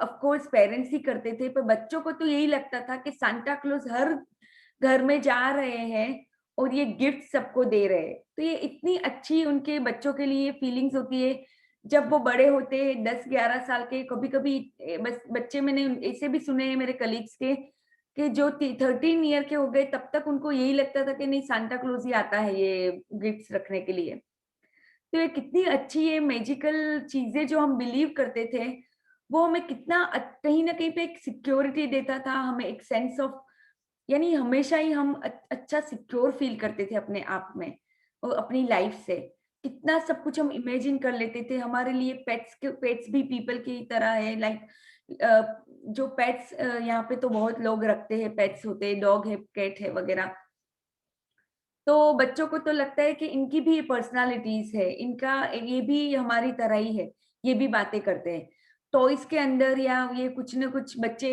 ऑफ कोर्स पेरेंट्स ही करते थे, पर बच्चों को तो यही लगता था कि सांता क्लॉज हर घर में जा रहे हैं और ये गिफ्ट सबको दे रहे हैं. तो ये इतनी अच्छी उनके बच्चों के लिए फीलिंग्स होती है जब वो बड़े होते हैं 10-11 साल के. कभी कभी बस बच्चे मैंने ऐसे भी सुने हैं मेरे कलीग्स के कि जो 13 ईयर के हो गए तब तक उनको यही लगता था कि नहीं सांता क्लॉज ही आता है ये गिफ्ट्स रखने के लिए. तो ये कितनी अच्छी ये मैजिकल चीजें जो हम बिलीव करते थे वो हमें कितना कहीं ना कहीं पे एक सिक्योरिटी देता था, हमें एक सेंस ऑफ, यानी हमेशा ही हम अच्छा सिक्योर फील करते थे अपने आप में और अपनी लाइफ से. कितना सब कुछ हम इमेजिन कर लेते थे. हमारे लिए पेट्स भी पीपल की तरह है. लाइक जो पेट्स यहाँ पे तो बहुत लोग रखते हैं, पेट्स होते हैं, डॉग है, कैट है वगैरह. तो बच्चों को तो लगता है कि इनकी भी पर्सनालिटीज है, इनका ये भी हमारी तरह ही है, ये भी बातें करते हैं. टॉयज के अंदर या ये कुछ ना कुछ बच्चे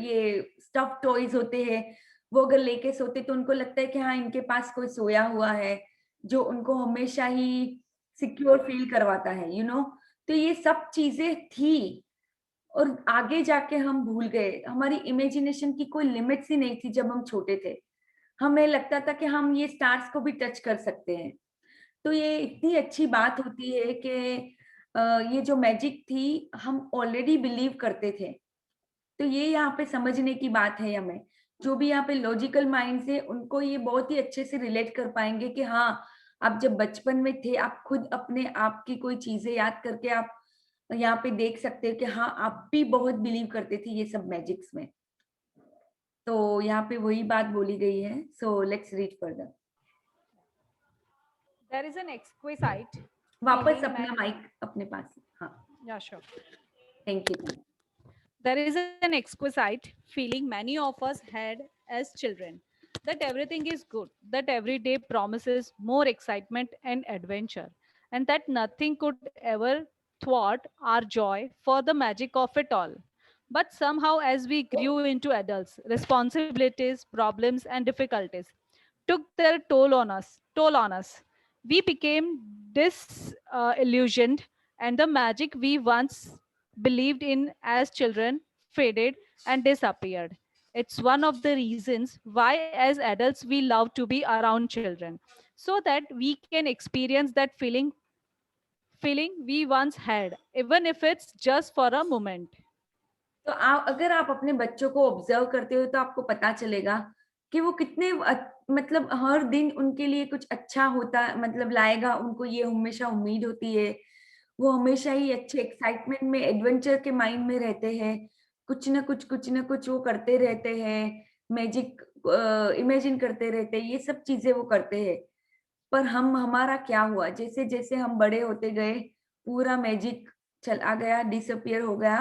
ये स्टफ टॉयज होते हैं, वो अगर लेके सोते तो उनको लगता है कि हाँ इनके पास कोई सोया हुआ है जो उनको हमेशा ही सिक्योर फील करवाता है, यू नो. तो ये सब चीजें थी और आगे जाके हम भूल गए. हमारी इमेजिनेशन की कोई लिमिट्स ही नहीं थी जब हम छोटे थे. हमें लगता था कि हम ये स्टार्स को भी टच कर सकते हैं. तो ये इतनी अच्छी बात होती है कि ये जो मैजिक थी हम ऑलरेडी बिलीव करते थे. तो ये यहाँ पे समझने की बात है. हमें जो भी यहाँ पे लॉजिकल माइंड से उनको ये बहुत ही अच्छे से रिलेट कर पाएंगे कि हाँ आप जब बचपन में थे आप खुद अपने आप की कोई चीजें याद करके आप यहाँ पे देख सकते हो कि हाँ आप भी बहुत बिलीव करते थे ये सब मैजिक्स में. तो यहाँ पे वही बात बोली गई है. So let's read further. There is an exquisite वापस feeling अपना माइक अपने पास. हाँ, Yeah, sure. Thank you. There is an exquisite feeling many of us had as children, that everything is good, that every day promises more excitement and adventure, and that nothing could ever thwart our joy for the magic of it all. But somehow, as we grew into adults, responsibilities, problems, and difficulties took their toll on us. We became disillusioned, and the magic we once believed in as children faded and disappeared. It's one of the reasons why, as adults, we love to be around children so that we can experience that feeling we once had, even if it's just for a moment. तो आप अगर आप अपने बच्चों को observe करते हो तो आपको पता चलेगा कि वो कितने मतलब हर दिन उनके लिए कुछ अच्छा होता मतलब लाएगा. उनको ये हमेशा उम्मीद होती है. वो हमेशा ही अच्छे एक्साइटमेंट में एडवेंचर के माइंड में रहते हैं. कुछ ना कुछ वो करते रहते हैं. मैजिक इमेजिन करते रहते हैं. ये सब चीजें वो करते हैं. पर हमारा क्या हुआ, जैसे जैसे हम बड़े होते गए पूरा मैजिक चला गया, डिसअपियर हो गया.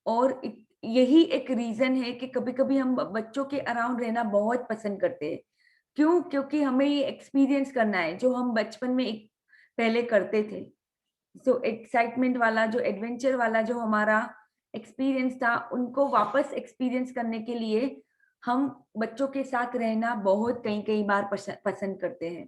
और यही एक रीजन है कि कभी-कभी हम बच्चों के अराउंड रहना बहुत पसंद करते हैं. क्यों? क्योंकि हमें ये एक्सपीरियंस करना है जो हम बचपन में एक पहले करते थे. सो एक्साइटमेंट वाला जो एडवेंचर वाला जो हमारा एक्सपीरियंस था उनको वापस एक्सपीरियंस करने के लिए हम बच्चों के साथ रहना बहुत कई बार पसंद करते हैं.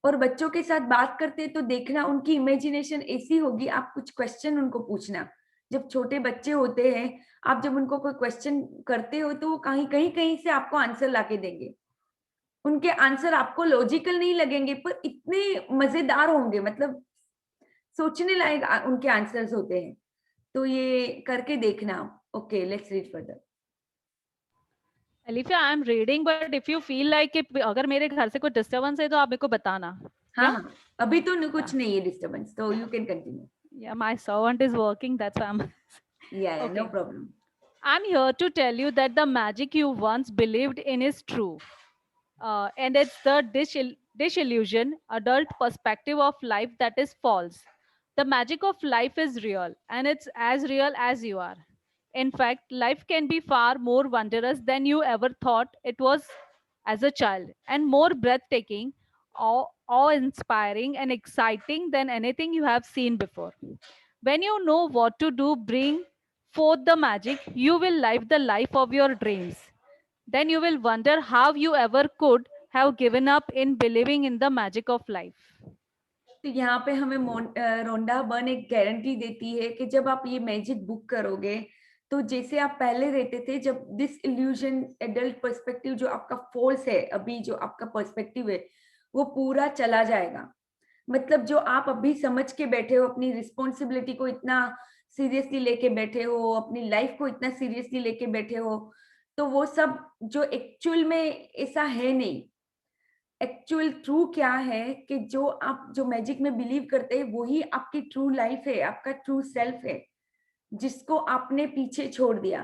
और बच्चों के साथ बात करते तो देखना उनकी इमेजिनेशन ऐसी होगी. आप कुछ क्वेश्चन उनको पूछना. जब छोटे बच्चे होते हैं आप जब उनको कोई क्वेश्चन करते हो तो वो कहीं से आपको आंसर लाके देंगे. उनके आंसर आपको लॉजिकल नहीं लगेंगे पर इतने मजेदार होंगे, मतलब सोचने लायक उनके आंसर्स होते हैं. तो ये करके देखना। Okay, let's read further. Alifia, I am reading, but if you feel like कि अगर मेरे घर से कोई डिस्टर्बेंस है तो आप मेरे को बताना. हाँ हाँ, अभी तो कुछ नहीं है डिस्टर्बेंस, तो you can continue. Yeah, my servant is working, that's why I'm. या no Okay. Problem. I'm here to tell you that the magic you once believed in is true. And it's the disillusion, adult perspective of life that is false. The magic of life is real, and it's as real as you are. In fact, life can be far more wondrous than you ever thought it was as a child, and more breathtaking, awe-inspiring, and exciting than anything you have seen before. When you know what to do, bring forth the magic, you will live the life of your dreams. Then you will wonder how you ever could have given up in believing in the magic of life. तो यहाँ पे हमें Rhonda Byrne एक guarantee देती है कि जब आप ये मैजिक बुक करोगे तो जैसे आप पहले रहते थे, जब दिस इल्यूजन एडल्ट पर्सपेक्टिव जो आपका फोर्स है, अभी जो आपका पर्सपेक्टिव है वो पूरा चला जाएगा। मतलब जो आप अभी समझ के बैठे हो, अपनी रिस्पॉन्सिबिलिटी को इतना सीरियसली लेके बैठे हो, अपनी लाइफ को इतना सीरियसली लेके बैठे हो, तो वो सब जो एक्चुअल में ऐसा है नहीं। एक्चुअल ट्रू क्या है कि जो आप जो मैजिक में बिलीव करते हैं वही आपकी ट्रू लाइफ है, आपका ट्रू सेल्फ है, जिसको आपने पीछे छोड़ दिया।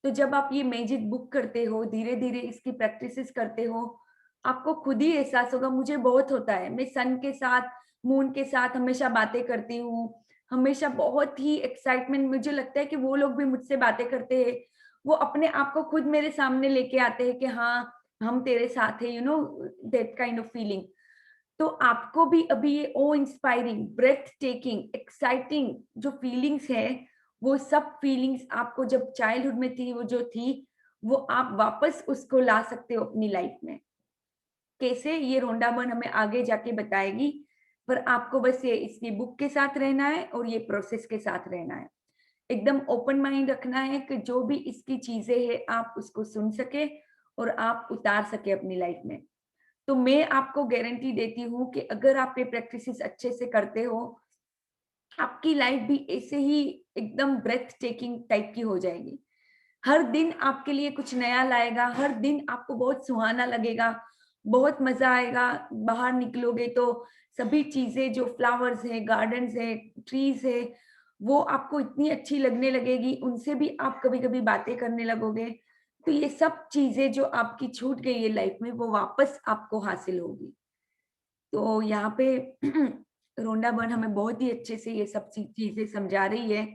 तो जब आप ये मैजिक बुक करते हो, धीरे धीरे इसकी प्रैक्टिसेस करते हो, आपको खुद ही एहसास होगा। मुझे बहुत होता है, मैं सन के साथ, मून के साथ हमेशा बातें करती हूँ, हमेशा बहुत ही एक्साइटमेंट, मुझे लगता है कि वो लोग भी मुझसे बातें करते हैं, वो अपने आप को खुद मेरे सामने लेके आते हैं कि हाँ हम तेरे साथ है, you know, that kind of feeling. तो आपको भी अभी ये ओ इंस्पायरिंग, ब्रेथ टेकिंग, एक्साइटिंग जो फीलिंग्स है, वो सब फीलिंग्स आपको जब चाइल्डहुड में थी, वो जो थी, वो आप वापस उसको ला सकते हो अपनी लाइफ में। कैसे, ये रोंडा बर्न हमें आगे जाके बताएगी, पर आपको बस ये इसकी बुक के साथ रहना है और ये प्रोसेस के साथ रहना है। एकदम ओपन माइंड रखना है कि जो भी इसकी चीजें हैं आप उसको सुन सके और आप उतार सके अपनी लाइफ में। तो मैं आपको गारंटी देती हूँ कि अगर आप ये प्रैक्टिसेस अच्छे से करते हो, आपकी लाइफ भी ऐसे ही एकदम ब्रेथ टेकिंग टाइप की हो जाएगी। हर दिन आपके लिए कुछ नया लाएगा, हर दिन आपको बहुत सुहाना लगेगा, बहुत मजा आएगा। बाहर निकलोगे तो सभी चीजें जो फ्लावर्स है, गार्डन्स है, ट्रीज है, वो आपको इतनी अच्छी लगने लगेगी, उनसे भी आप कभी कभी बातें करने लगोगे। तो ये सब चीजें जो आपकी छूट गई है लाइफ में, वो वापस आपको हासिल होगी। तो यहाँ पे रोंडा बर्न हमें बहुत ही अच्छे से ये सब चीजें समझा रही है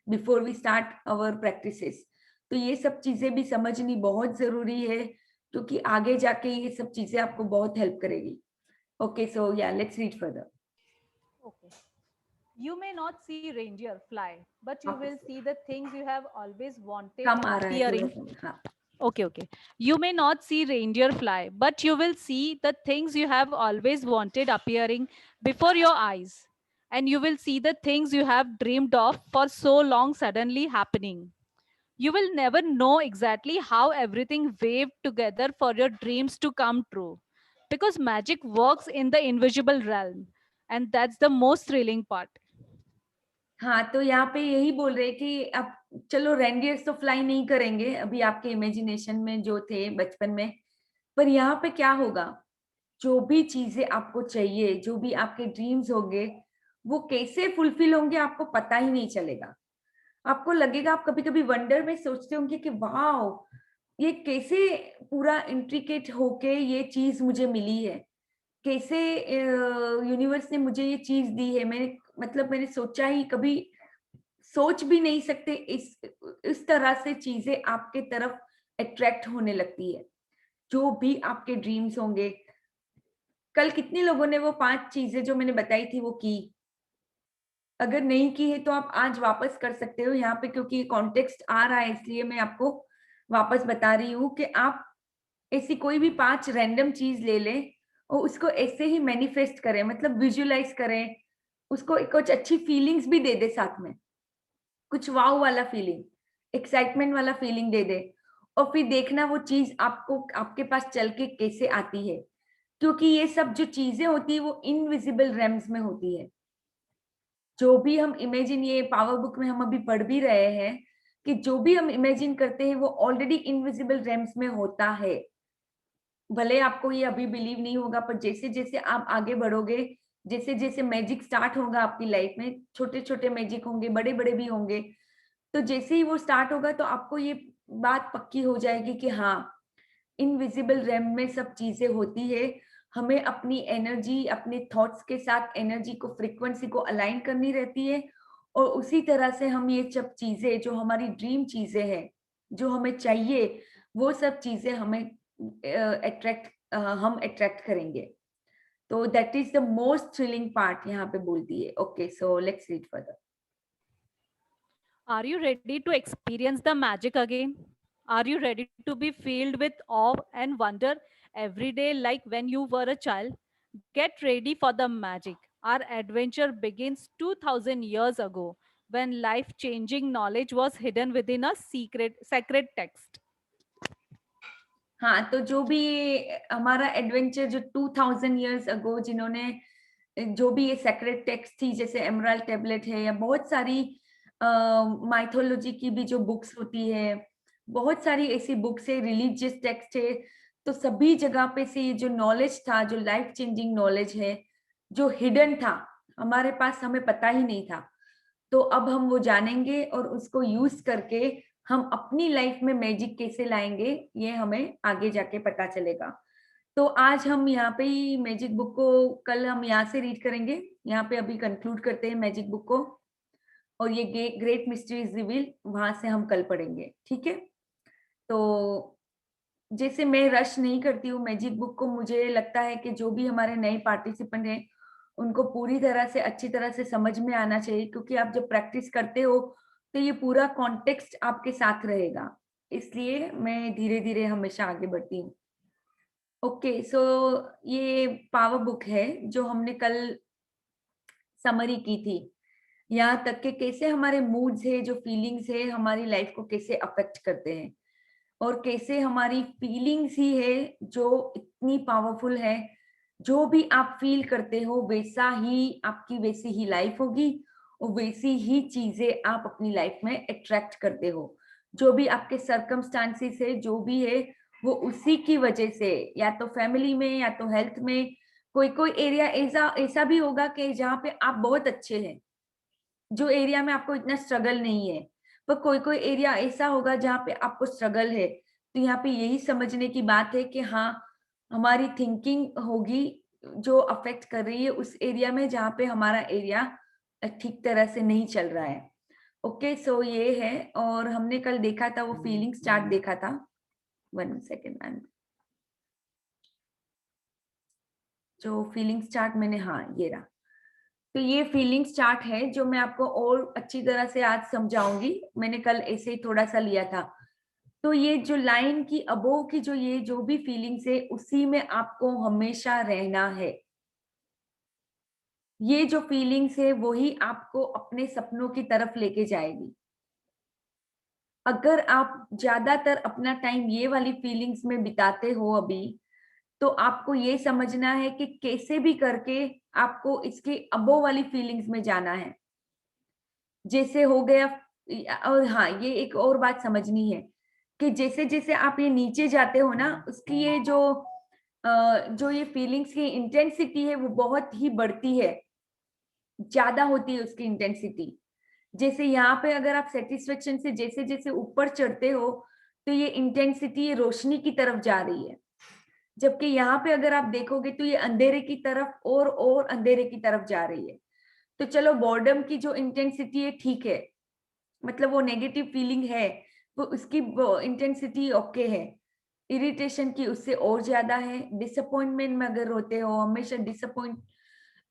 before we start our practices. तो ये सब चीजें भी समझनी बहुत जरूरी है, क्योंकि आगे जाके ये सब चीजें आपको बहुत हेल्प करेगी। ओके, सो या let's read further. Okay. You may not see reindeer fly, but you will see the things you have always wanted कम आ रहा है appearing. थोड़ा सा, हाँ। Okay. You may not see reindeer fly, but you will see the things you have always wanted appearing before your eyes. And you will see the things you have dreamed of for so long suddenly happening. You will never know exactly how everything waved together for your dreams to come true. Because magic works in the invisible realm. And that's the most thrilling part. हाँ, तो यहाँ पे यही बोल रहे कि अब चलो रेंडियर्स तो फ्लाई नहीं करेंगे अभी आपके इमेजिनेशन में जो थे बचपन में, पर यहाँ पे क्या होगा, जो भी चीजें आपको चाहिए, जो भी आपके ड्रीम्स होंगे, वो कैसे फुलफिल होंगे आपको पता ही नहीं चलेगा। आपको लगेगा, आप कभी कभी वंडर में सोचते होंगे कि वाह, ये कैसे पूरा इंट्रिकेट होके ये चीज मुझे मिली है, कैसे यूनिवर्स ने मुझे ये चीज दी है। मैंने सोचा ही, कभी सोच भी नहीं सकते इस तरह से चीजें आपके तरफ अट्रैक्ट होने लगती है। जो भी आपके ड्रीम्स होंगे, कल कितने लोगों ने वो 5 चीजें जो मैंने बताई थी वो की? अगर नहीं की है तो आप आज वापस कर सकते हो यहाँ पे, क्योंकि कॉन्टेक्स्ट आ रहा है इसलिए मैं आपको वापस बता रही हूँ कि आप ऐसी कोई भी 5 रैंडम चीज ले लें और उसको ऐसे ही मैनिफेस्ट करें, मतलब विजुअलाइज करें, उसको कुछ अच्छी फीलिंग्स भी दे दे साथ में, कुछ वाव वाला फीलिंग, एक्साइटमेंट वाला फीलिंग दे दे, और फिर देखना वो चीज आपको आपके पास चल के कैसे आती है। क्योंकि ये सब जो चीजें होती है वो इनविजिबल रेम्स में होती है। जो भी हम इमेजिन, ये पावर बुक में हम अभी पढ़ भी रहे हैं कि जो भी हम इमेजिन करते हैं वो ऑलरेडी इनविजिबल रेम्स में होता है। भले आपको ये अभी बिलीव नहीं होगा, पर जैसे जैसे आप आगे बढ़ोगे, जैसे जैसे मैजिक स्टार्ट होगा आपकी लाइफ में, छोटे छोटे मैजिक होंगे, बड़े बड़े भी होंगे, तो जैसे ही वो स्टार्ट होगा तो आपको ये बात पक्की हो जाएगी कि हाँ, इनविजिबल रेम में सब चीजें होती है। हमें अपनी एनर्जी, अपने थॉट्स के साथ एनर्जी को, फ्रीक्वेंसी को अलाइन करनी रहती है, और उसी तरह से हम ये सब चीजें जो हमारी ड्रीम चीजें हैं, जो हमें चाहिए, वो सब चीजें हमें हम अट्रैक्ट करेंगे। तो that is the most thrilling part यहाँ पे बोलती है। Okay, so let's read further. Are you ready to experience the magic again? Are you ready to be filled with awe and wonder every day like when you were a child? Get ready for the magic. Our adventure begins 2000 years ago when life changing knowledge was hidden within a sacred text. हाँ, तो जो भी हमारा adventure जो 2000 years ago जिन्होंने, जो भी ये सेक्रेट टेक्स्ट थी, जैसे एमराल्ड टेबलेट है या बहुत सारी माइथोलॉजी की भी जो बुक्स होती है, बहुत सारी ऐसी बुक्स है, रिलीजियस टेक्स्ट है, तो सभी जगह पे से ये जो नॉलेज था, जो लाइफ चेंजिंग नॉलेज है, जो हिडन था हमारे पास, हमें पता ही नहीं था, तो अब हम वो जानेंगे और उसको यूज करके हम अपनी लाइफ में मैजिक कैसे लाएंगे, ये हमें आगे जाके पता चलेगा। तो आज हम यहाँ पे ही मैजिक बुक को, कल हम यहाँ से रीड करेंगे, यहाँ पे अभी कंक्लूड करते हैं मैजिक बुक को, और ये ग्रेट मिस्ट्रीज रिवील वहां से हम कल पढ़ेंगे, ठीक है। तो जैसे मैं रश नहीं करती हूँ मैजिक बुक को, मुझे लगता है कि जो भी हमारे नए पार्टिसिपेंट हैं उनको पूरी तरह से, अच्छी तरह से समझ में आना चाहिए, क्योंकि आप जब प्रैक्टिस करते हो तो ये पूरा कॉन्टेक्स्ट आपके साथ रहेगा, इसलिए मैं धीरे धीरे हमेशा आगे बढ़ती हूँ। ओके, सो ये पावर बुक है जो हमने कल समरी की थी, यहाँ तक कि कैसे हमारे मूड्स है, जो फीलिंग्स है, हमारी लाइफ को कैसे अफेक्ट करते हैं, और कैसे हमारी फीलिंग्स ही है जो इतनी पावरफुल है। जो भी आप फील करते हो वैसा ही आपकी, वैसी ही लाइफ होगी, और वैसी ही चीजें आप अपनी लाइफ में अट्रैक्ट करते हो। जो भी आपके सर्कमस्टांसेस है, जो भी है, वो उसी की वजह से, या तो फैमिली में या तो हेल्थ में, कोई कोई एरिया ऐसा भी होगा कि जहाँ पे आप बहुत अच्छे हैं, जो एरिया में आपको इतना स्ट्रगल नहीं है, पर कोई कोई एरिया ऐसा होगा जहाँ पे आपको स्ट्रगल है। तो यहाँ पे यही समझने की बात है कि हाँ, हमारी थिंकिंग होगी जो अफेक्ट कर रही है उस एरिया में जहाँ पे हमारा एरिया ठीक तरह से नहीं चल रहा है। ओके, सो ये है, और हमने कल देखा था वो फीलिंग चार्ट देखा था। 1 सेकेंड मैम, जो फीलिंग्स चार्ट मैंने, हाँ ये रहा, तो ये फीलिंग्स चार्ट है जो मैं आपको और अच्छी तरह से आज समझाऊंगी, मैंने कल ऐसे ही थोड़ा सा लिया था। तो ये जो लाइन की अबोव की जो भी फीलिंग्स है, उसी में आपको हमेशा रहना है। ये जो फीलिंग्स है वही आपको अपने सपनों की तरफ लेके जाएगी। अगर आप ज्यादातर अपना टाइम ये वाली फीलिंग्स में बिताते हो अभी, तो आपको ये समझना है कि कैसे भी करके आपको इसके अबोव वाली फीलिंग्स में जाना है। जैसे हो गया, और हाँ, ये एक और बात समझनी है कि जैसे जैसे आप ये नीचे जाते हो ना, उसकी ये जो ये फीलिंग्स की इंटेंसिटी है वो बहुत ही बढ़ती है, ज्यादा होती है उसकी इंटेंसिटी। जैसे यहाँ पे अगर आप सेटिस्फेक्शन से जैसे जैसे ऊपर चढ़ते हो, तो ये इंटेंसिटी, ये रोशनी की तरफ जा रही है, जबकि यहाँ पे अगर आप देखोगे तो ये अंधेरे की तरफ और अंधेरे की तरफ जा रही है। तो चलो, बॉर्डम की जो इंटेंसिटी है ठीक है, मतलब वो नेगेटिव फीलिंग है, वो उसकी इंटेंसिटी ओके है। इरिटेशन की उससे और ज्यादा है। डिसअपॉइंटमेंट में अगर रोते हो, हमेशा डिसअपॉइंट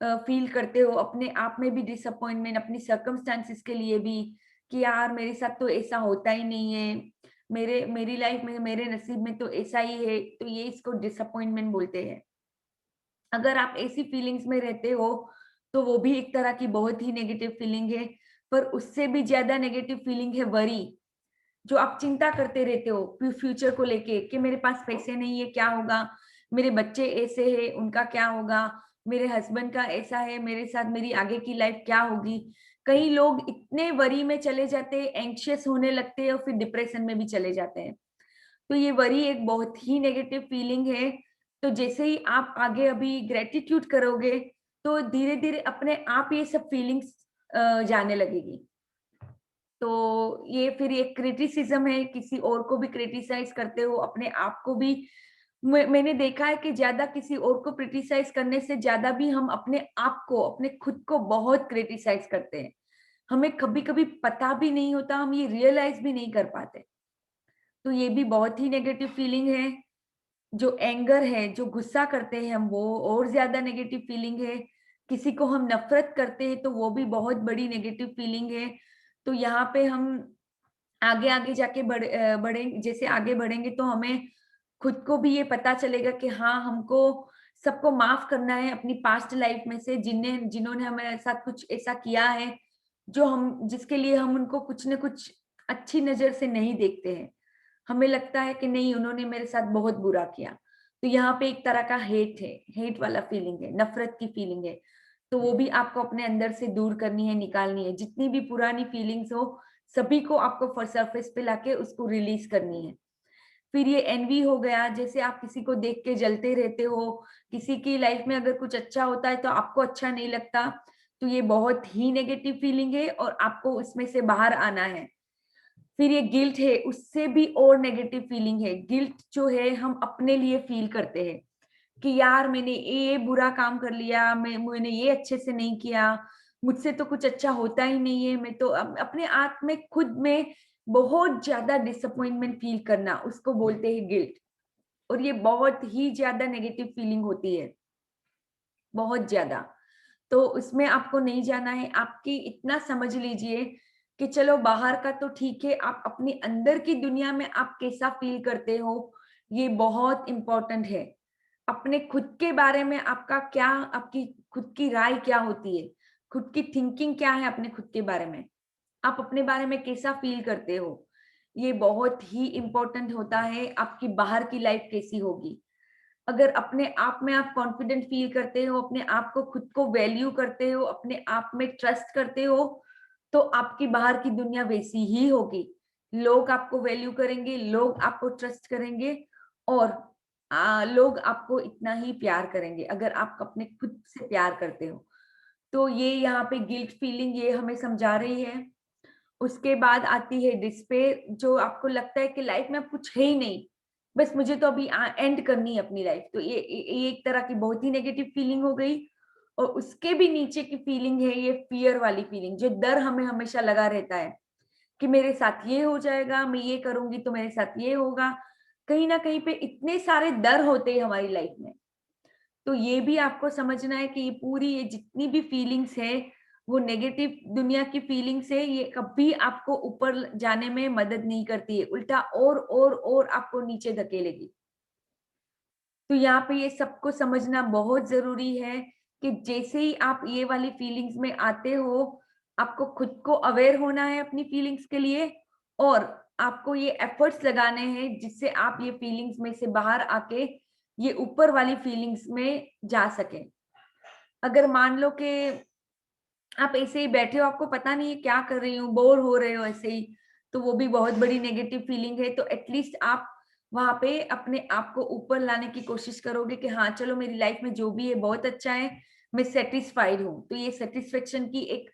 फील करते हो, अपने आप में भी डिसअपॉइंटमेंट, अपनी सर्कमस्टांसिस के लिए भी, कि यार मेरे साथ तो ऐसा होता ही नहीं है, मेरी लाइफ में, मेरे नसीब में तो ऐसा ही है, तो ये इसको डिसअपॉइंटमेंट बोलते हैं। अगर आप ऐसी फीलिंग्स में रहते हो तो वो भी एक तरह की बहुत ही नेगेटिव फीलिंग है। पर उससे भी ज्यादा नेगेटिव फीलिंग है वरी, जो आप चिंता करते रहते हो फ्यूचर को लेके, कि मेरे पास पैसे नहीं है क्या होगा, मेरे बच्चे ऐसे हैं उनका क्या होगा, मेरे हस्बैंड का ऐसा है, मेरे साथ मेरी आगे की लाइफ क्या होगी। कई लोग इतने वरी में चले जाते हैं, एंग्शियस होने लगते हैं और फिर डिप्रेशन में भी चले जाते हैं। तो ये वरी एक बहुत ही नेगेटिव फीलिंग है। तो जैसे ही आप आगे अभी ग्रेटिट्यूड करोगे तो धीरे धीरे अपने आप ये सब फीलिंग्स जाने लगेगी। तो ये फिर एक क्रिटिसिज्म है, किसी और को भी क्रिटिसाइज करते हो, अपने आप को भी। मैंने देखा है कि ज्यादा किसी और को क्रिटिसाइज करने से ज्यादा भी हम अपने आप को, अपने खुद को बहुत क्रिटिसाइज करते हैं। हमें कभी कभी पता भी नहीं होता, हम ये रियलाइज भी नहीं कर पाते। तो ये भी बहुत ही नेगेटिव फीलिंग है। जो एंगर है, जो गुस्सा करते हैं हम, वो और ज्यादा नेगेटिव फीलिंग है। किसी को हम नफरत करते हैं तो वो भी बहुत बड़ी नेगेटिव फीलिंग है। तो यहाँ पे हम आगे आगे जाके बढ़े जैसे आगे बढ़ेंगे तो हमें खुद को भी ये पता चलेगा कि हाँ, हमको सबको माफ करना है अपनी पास्ट लाइफ में से, जिन्होंने हमारे साथ कुछ ऐसा किया है जो हम, जिसके लिए हम उनको कुछ न कुछ अच्छी नजर से नहीं देखते हैं। हमें लगता है कि नहीं, उन्होंने मेरे साथ बहुत बुरा किया। तो यहाँ पे एक तरह का हेट है, हेट वाला फीलिंग है, नफरत की फीलिंग है। तो वो भी आपको अपने अंदर से दूर करनी है, निकालनी है। जितनी भी पुरानी फीलिंग्स हो, सभी को आपको सरफेस पे लाके उसको रिलीज करनी है। फिर ये एनवी हो गया, जैसे आप किसी को देख के जलते रहते हो, किसी की लाइफ में अगर कुछ अच्छा होता है तो आपको अच्छा नहीं लगता। तो ये बहुत ही नेगेटिव फीलिंग है और आपको उसमें से बाहर आना है। फिर ये गिल्ट है, उससे भी और नेगेटिव फीलिंग है। गिल्ट जो है हम अपने लिए फील करते हैं कि यार मैंने ये बुरा काम कर लिया, मैंने ये अच्छे से नहीं किया, मुझसे तो कुछ अच्छा होता ही नहीं है। मैं तो अपने आप में खुद में बहुत ज्यादा डिसअपॉइंटमेंट फील करना, उसको बोलते हैं गिल्ट। और ये बहुत ही ज्यादा नेगेटिव फीलिंग होती है, बहुत ज्यादा। तो उसमें आपको नहीं जाना है। आपकी इतना समझ लीजिए कि चलो बाहर का तो ठीक है, आप अपनी अंदर की दुनिया में आप कैसा फील करते हो, ये बहुत इंपॉर्टेंट है। अपने खुद के बारे में आपका क्या, आपकी खुद की राय क्या होती है, खुद की थिंकिंग क्या है अपने खुद के बारे में, आप अपने बारे में कैसा फील करते हो, ये बहुत ही इंपॉर्टेंट होता है। आपकी बाहर की लाइफ कैसी होगी। अगर अपने आप में आप कॉन्फिडेंट फील करते हो, अपने आप को, खुद को वैल्यू करते हो, अपने आप में ट्रस्ट करते हो, तो आपकी बाहर की दुनिया वैसी ही होगी। लोग आपको वैल्यू करेंगे, लोग आपको ट्रस्ट करेंगे और लोग आपको इतना ही प्यार करेंगे अगर आप अपने खुद से प्यार करते हो। तो ये यहाँ पे गिल्ट फीलिंग ये हमें समझा रही है। उसके बाद आती है डिस्पेयर, जो आपको लगता है कि लाइफ में अब कुछ है ही नहीं, बस मुझे तो अभी एंड करनी है अपनी लाइफ। तो ये एक तरह की बहुत ही नेगेटिव फीलिंग हो गई। और उसके भी नीचे की फीलिंग है ये फियर वाली फीलिंग, जो डर हमें हमेशा लगा रहता है कि मेरे साथ ये हो जाएगा, मैं ये करूंगी तो मेरे साथ ये होगा। कहीं ना कहीं पे इतने सारे डर होते हैं हमारी लाइफ में। तो ये भी आपको समझना है कि ये पूरी, ये जितनी भी फीलिंग्स है वो नेगेटिव दुनिया की फीलिंग्स है, ये कभी आपको ऊपर जाने में मदद नहीं करती है, उल्टा और आपको नीचे धकेलेगी। तो यहाँ पे ये सबको समझना बहुत जरूरी है कि जैसे ही आप ये वाली फीलिंग्स में आते हो, आपको खुद को अवेयर होना है अपनी फीलिंग्स के लिए और आपको ये एफर्ट्स लगाने हैं जिससे आप ये फीलिंग्स में से बाहर आके ये ऊपर वाली फीलिंग्स में जा सके। अगर मान लो कि आप ऐसे ही बैठे हो, आपको पता नहीं है क्या कर रही हूँ, बोर हो रहे हो ऐसे ही, तो वो भी बहुत बड़ी नेगेटिव फीलिंग है। तो एटलीस्ट आप वहां पे अपने आप को ऊपर लाने की कोशिश करोगे कि हाँ चलो, मेरी लाइफ में जो भी है बहुत अच्छा है, मैं सेटिस्फाइड हूँ। तो ये सेटिस्फेक्शन की एक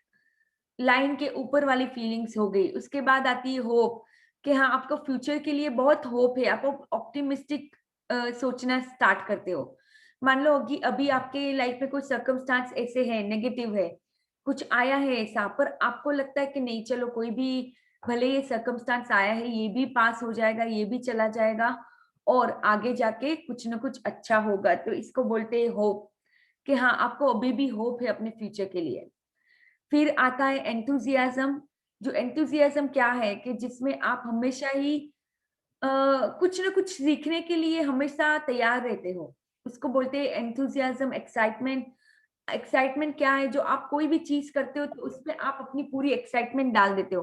लाइन के ऊपर वाली फीलिंग्स हो गई। उसके बाद आती है होप, कि हाँ आपको फ्यूचर के लिए बहुत होप है, आप ऑप्टिमिस्टिक सोचना स्टार्ट करते हो। मान लो कि अभी आपके लाइफ में कुछ सर्कमस्टांस ऐसे हैं, नेगेटिव है, कुछ आया है ऐसा, पर आपको लगता है कि नहीं चलो कोई भी, भले ये सर्कमस्टांस आया है ये भी पास हो जाएगा, ये भी चला जाएगा और आगे जाके कुछ ना कुछ अच्छा होगा। तो इसको बोलते हैं होप, कि हाँ आपको अभी भी होप है अपने फ्यूचर के लिए। फिर आता है एंथुजियाज्म। जो एंथुजियाज्म क्या है कि जिसमें आप हमेशा ही कुछ ना कुछ सीखने के लिए हमेशा तैयार रहते हो, उसको बोलते हैं एंथुजियाज्म। एक्साइटमेंट, एक्साइटमेंट क्या है, जो आप कोई भी चीज करते हो तो उसमें आप अपनी पूरी एक्साइटमेंट डाल देते हो,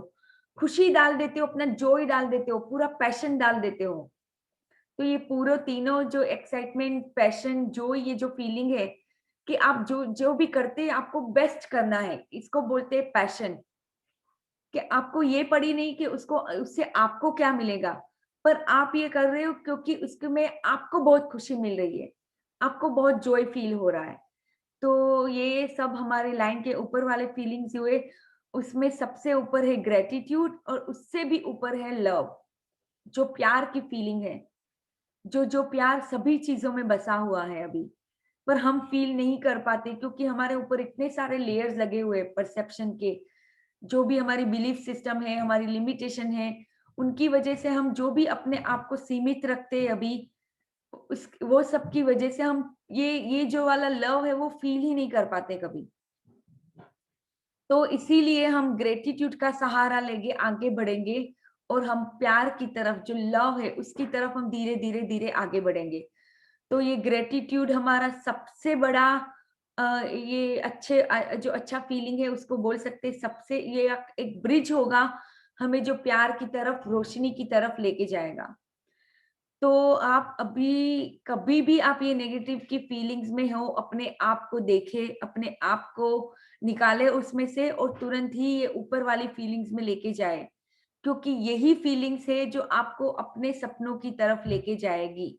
खुशी डाल देते हो, अपना जॉय डाल देते हो, पूरा पैशन डाल देते हो। तो ये पूरे तीनों जो एक्साइटमेंट, पैशन, जॉय, ये जो फीलिंग है कि आप जो भी करते हैं आपको बेस्ट करना है, इसको बोलते हैं पैशन। कि आपको ये पड़ी नहीं कि उससे आपको क्या मिलेगा, पर आप ये कर रहे हो क्योंकि उसमें आपको बहुत खुशी मिल रही है, आपको बहुत जॉय फील हो रहा है। तो ये सब हमारे लाइन के ऊपर वाले फीलिंग्स हुए। उसमें सबसे ऊपर है ग्रेटिट्यूड और उससे भी ऊपर है लव, जो प्यार की फीलिंग है, जो प्यार सभी चीजों में बसा हुआ है अभी, पर हम फील नहीं कर पाते क्योंकि हमारे ऊपर इतने सारे लेयर्स लगे हुए परसेप्शन के। जो भी हमारी बिलीफ सिस्टम है, हमारी लिमिटेशन है, उनकी वजह से हम जो भी अपने आप को सीमित रखते हैं अभी, वो सब की वजह से हम ये जो वाला लव है वो फील ही नहीं कर पाते कभी। तो इसीलिए हम ग्रेटिट्यूड का सहारा लेके आगे बढ़ेंगे और हम प्यार की तरफ, जो लव है उसकी तरफ हम धीरे धीरे धीरे आगे बढ़ेंगे। तो ये ग्रेटिट्यूड हमारा सबसे बड़ा ये जो अच्छा फीलिंग है उसको बोल सकते हैं, सबसे ये एक ब्रिज होगा हमें जो प्यार की तरफ, रोशनी की तरफ लेके जाएगा। तो आप अभी कभी भी आप ये नेगेटिव की फीलिंग्स में हो, अपने आप को देखें, अपने आप को निकाले उसमें से और तुरंत ही ये ऊपर वाली फीलिंग्स में लेके जाए, क्योंकि यही फीलिंग्स है जो आपको अपने सपनों की तरफ लेके जाएगी।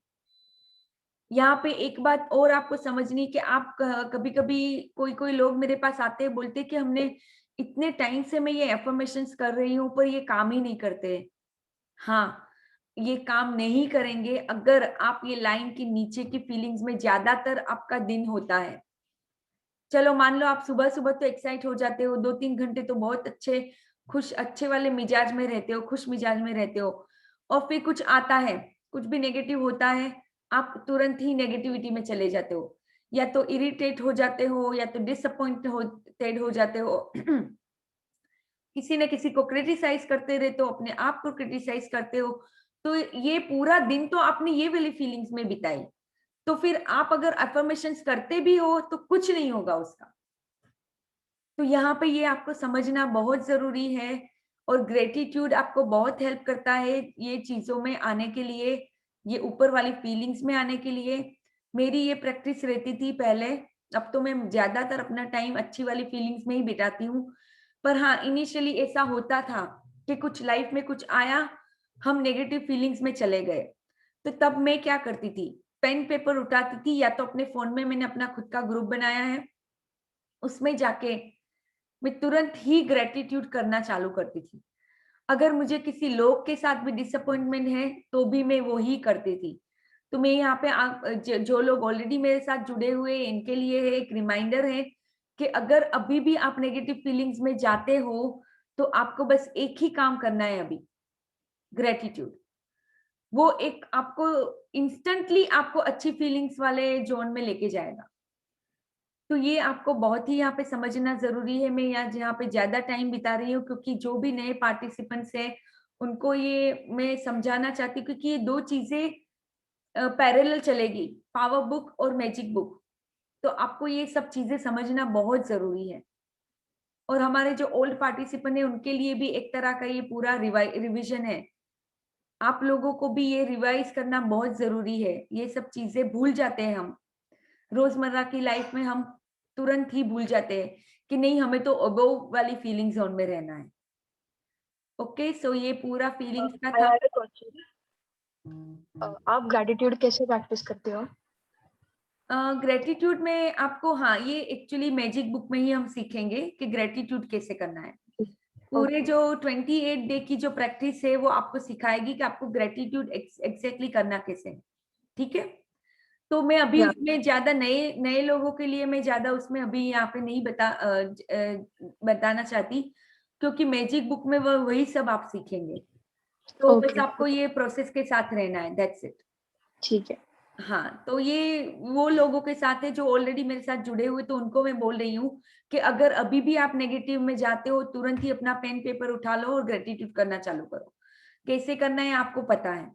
यहाँ पे एक बात और आपको समझनी कि आप कभी-कभी कोई लोग मेरे पास आते हैं, बोलते हैं कि हमने इतने टाइम से मैं ये अफर्मेशंस कर रही हूँ पर ये काम ही नहीं करते। हाँ, ये काम नहीं करेंगे अगर आप ये लाइन के नीचे की फीलिंग्स में ज्यादातर आपका दिन होता है। चलो मान लो आप सुबह-सुबह तो एक्साइट हो जाते हो, 2-3 घंटे तो बहुत अच्छे वाले मिजाज में रहते हो, खुश मिजाज में रहते हो और फिर कुछ आता है, कुछ भी नेगेटिव होता है, आप तुरंत ही नेगेटिविटी में चले जाते हो। या तो इरिटेट हो जाते हो या तो डिसअपॉइंटेड हो जाते हो। किसी न किसी को क्रिटिसाइज़ करते रहते हो, अपने आप को क्रिटिसाइज़ करते हो। तो ये पूरा दिन तो आपने ये वाली फीलिंग्स में बिताई। तो फिर आप अगर अफर्मेशंस करते भी हो तो कुछ नहीं होगा उसका। तो यहाँ पे ये आपको समझना बहुत ज़रूरी है और ग्रेटिट्यूड आपको बहुत हेल्प करता है ये चीज़ों में आने के लिए, ये ऊपर वाली फीलिंग्स में आने के लिए। मेरी ये प्रैक्टिस रहती थी पहले, अब तो मैं ज़्यादातर अपना टाइम अच्छी वाली फीलिंग्स में ही बिताती हूँ। पर हाँ, इनिशियली ऐसा होता था कि कुछ लाइफ में कुछ आया, हम नेगेटिव फीलिंग्स में चले गए। तो तब मैं क्या करती थी, पेन पेपर उठाती थी या तो अपने फ़ोन में मैंने अपना खुद का ग्रुप बनाया है, उसमें जाके मैं तुरंत ही ग्रैटिट्यूड करना चालू करती थी। अगर मुझे किसी लोग के साथ भी डिसअपॉइंटमेंट है, तो भी मैं वो ही करती थी। तो मैं यहाँ पे जो लोग ऑलरेडी मेरे साथ जुड़े हुए हैं, इनके लिए है एक रिमाइंडर है कि अगर अभी भी आप नेगेटिव फीलिंग्स में जाते हो, तो आपको बस एक ही काम करना है अभी, ग्रैटिट्यूड। वो एक आपको इंस्टेंटली आपको अच्छी फीलिंग्स वाले ज़ोन में लेके जाएगा। तो ये आपको बहुत ही यहाँ पे समझना ज़रूरी है। मैं जहाँ पे ज़्यादा टाइम बिता रही हूँ क्योंकि जो भी नए पार्टिसिपेंट्स हैं, उनको ये मैं समझाना चाहती हूँ क्योंकि ये 2 चीज़ें पैरेलल चलेगी, पावर बुक और मैजिक बुक। तो आपको ये सब चीज़ें समझना बहुत ज़रूरी है। और हमारे जो ओल्ड पार्टिसिपेंट हैं, उनके लिए भी एक तरह का ये पूरा रिविज़न है। आप लोगों को भी ये रिवाइज़ करना बहुत ज़रूरी है। ये सब चीज़ें भूल जाते हैं हम। रोज़मर्रा की लाइफ में हम तुरंत ही भूल जाते हैं कि नहीं, हमें तो अबव वाली फीलिंग ज़ोन में रहना है। ओके, सो ये पूरा फीलिंग्स का आई था। Have a question. आप ग्रैटिट्यूड कैसे प्रैक्टिस करते हो? ग्रैटिट्यूड में आपको, हाँ, ये एक्चुअली मैजिक बुक में ही हम सीखेंगे कि ग्रैटिट्यूड कैसे करना है। पूरे जो 28 डे की जो प्रैक्टिस है वो आपको सिखाएगी कि आपको ग्रैटिट्यूड एग्जैक्टली करना कैसे है। ठीक है? तो मैं अभी उसमें ज़्यादा नए लोगों के लिए मैं ज़्यादा उसमें अभी यहाँ पे नहीं बताना चाहती, क्योंकि मैजिक बुक में वही सब आप सीखेंगे। तो बस आपको ये प्रोसेस के साथ रहना है, दैट्स इट। ठीक है। हाँ, तो ये वो लोगों के साथ है जो ऑलरेडी मेरे साथ जुड़े हुए, तो उनको मैं बोल रही हूँ कि अगर अभी भी आप नेगेटिव में जाते हो, तुरंत ही अपना पेन पेपर उठा लो और ग्रैटिट्यूड करना चालू करो। कैसे करना है आपको पता है।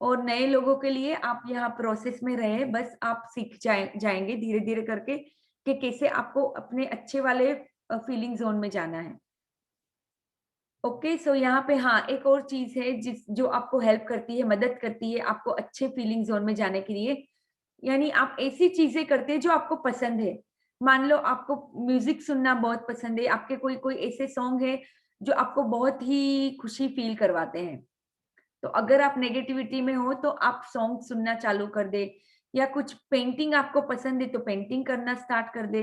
और नए लोगों के लिए आप यहाँ प्रोसेस में रहे, बस आप सीख जाएंगे धीरे-धीरे करके कि कैसे आपको अपने अच्छे वाले फीलिंग ज़ोन में जाना है। ओके, सो यहाँ पे हाँ, एक और चीज़ है जो आपको हेल्प करती है, मदद करती है आपको अच्छे फीलिंग ज़ोन में जाने के लिए। यानी आप ऐसी चीजें करते हैं जो आपको पसंद है। मान लो आपको म्यूजिक सुनना बहुत पसंद है, आपके कोई कोई ऐसे सॉन्ग है जो आपको बहुत ही खुशी फील करवाते हैं, तो अगर आप नेगेटिविटी में हो तो आप सॉन्ग सुनना चालू कर दे, या कुछ पेंटिंग आपको पसंद है तो पेंटिंग करना स्टार्ट कर दे।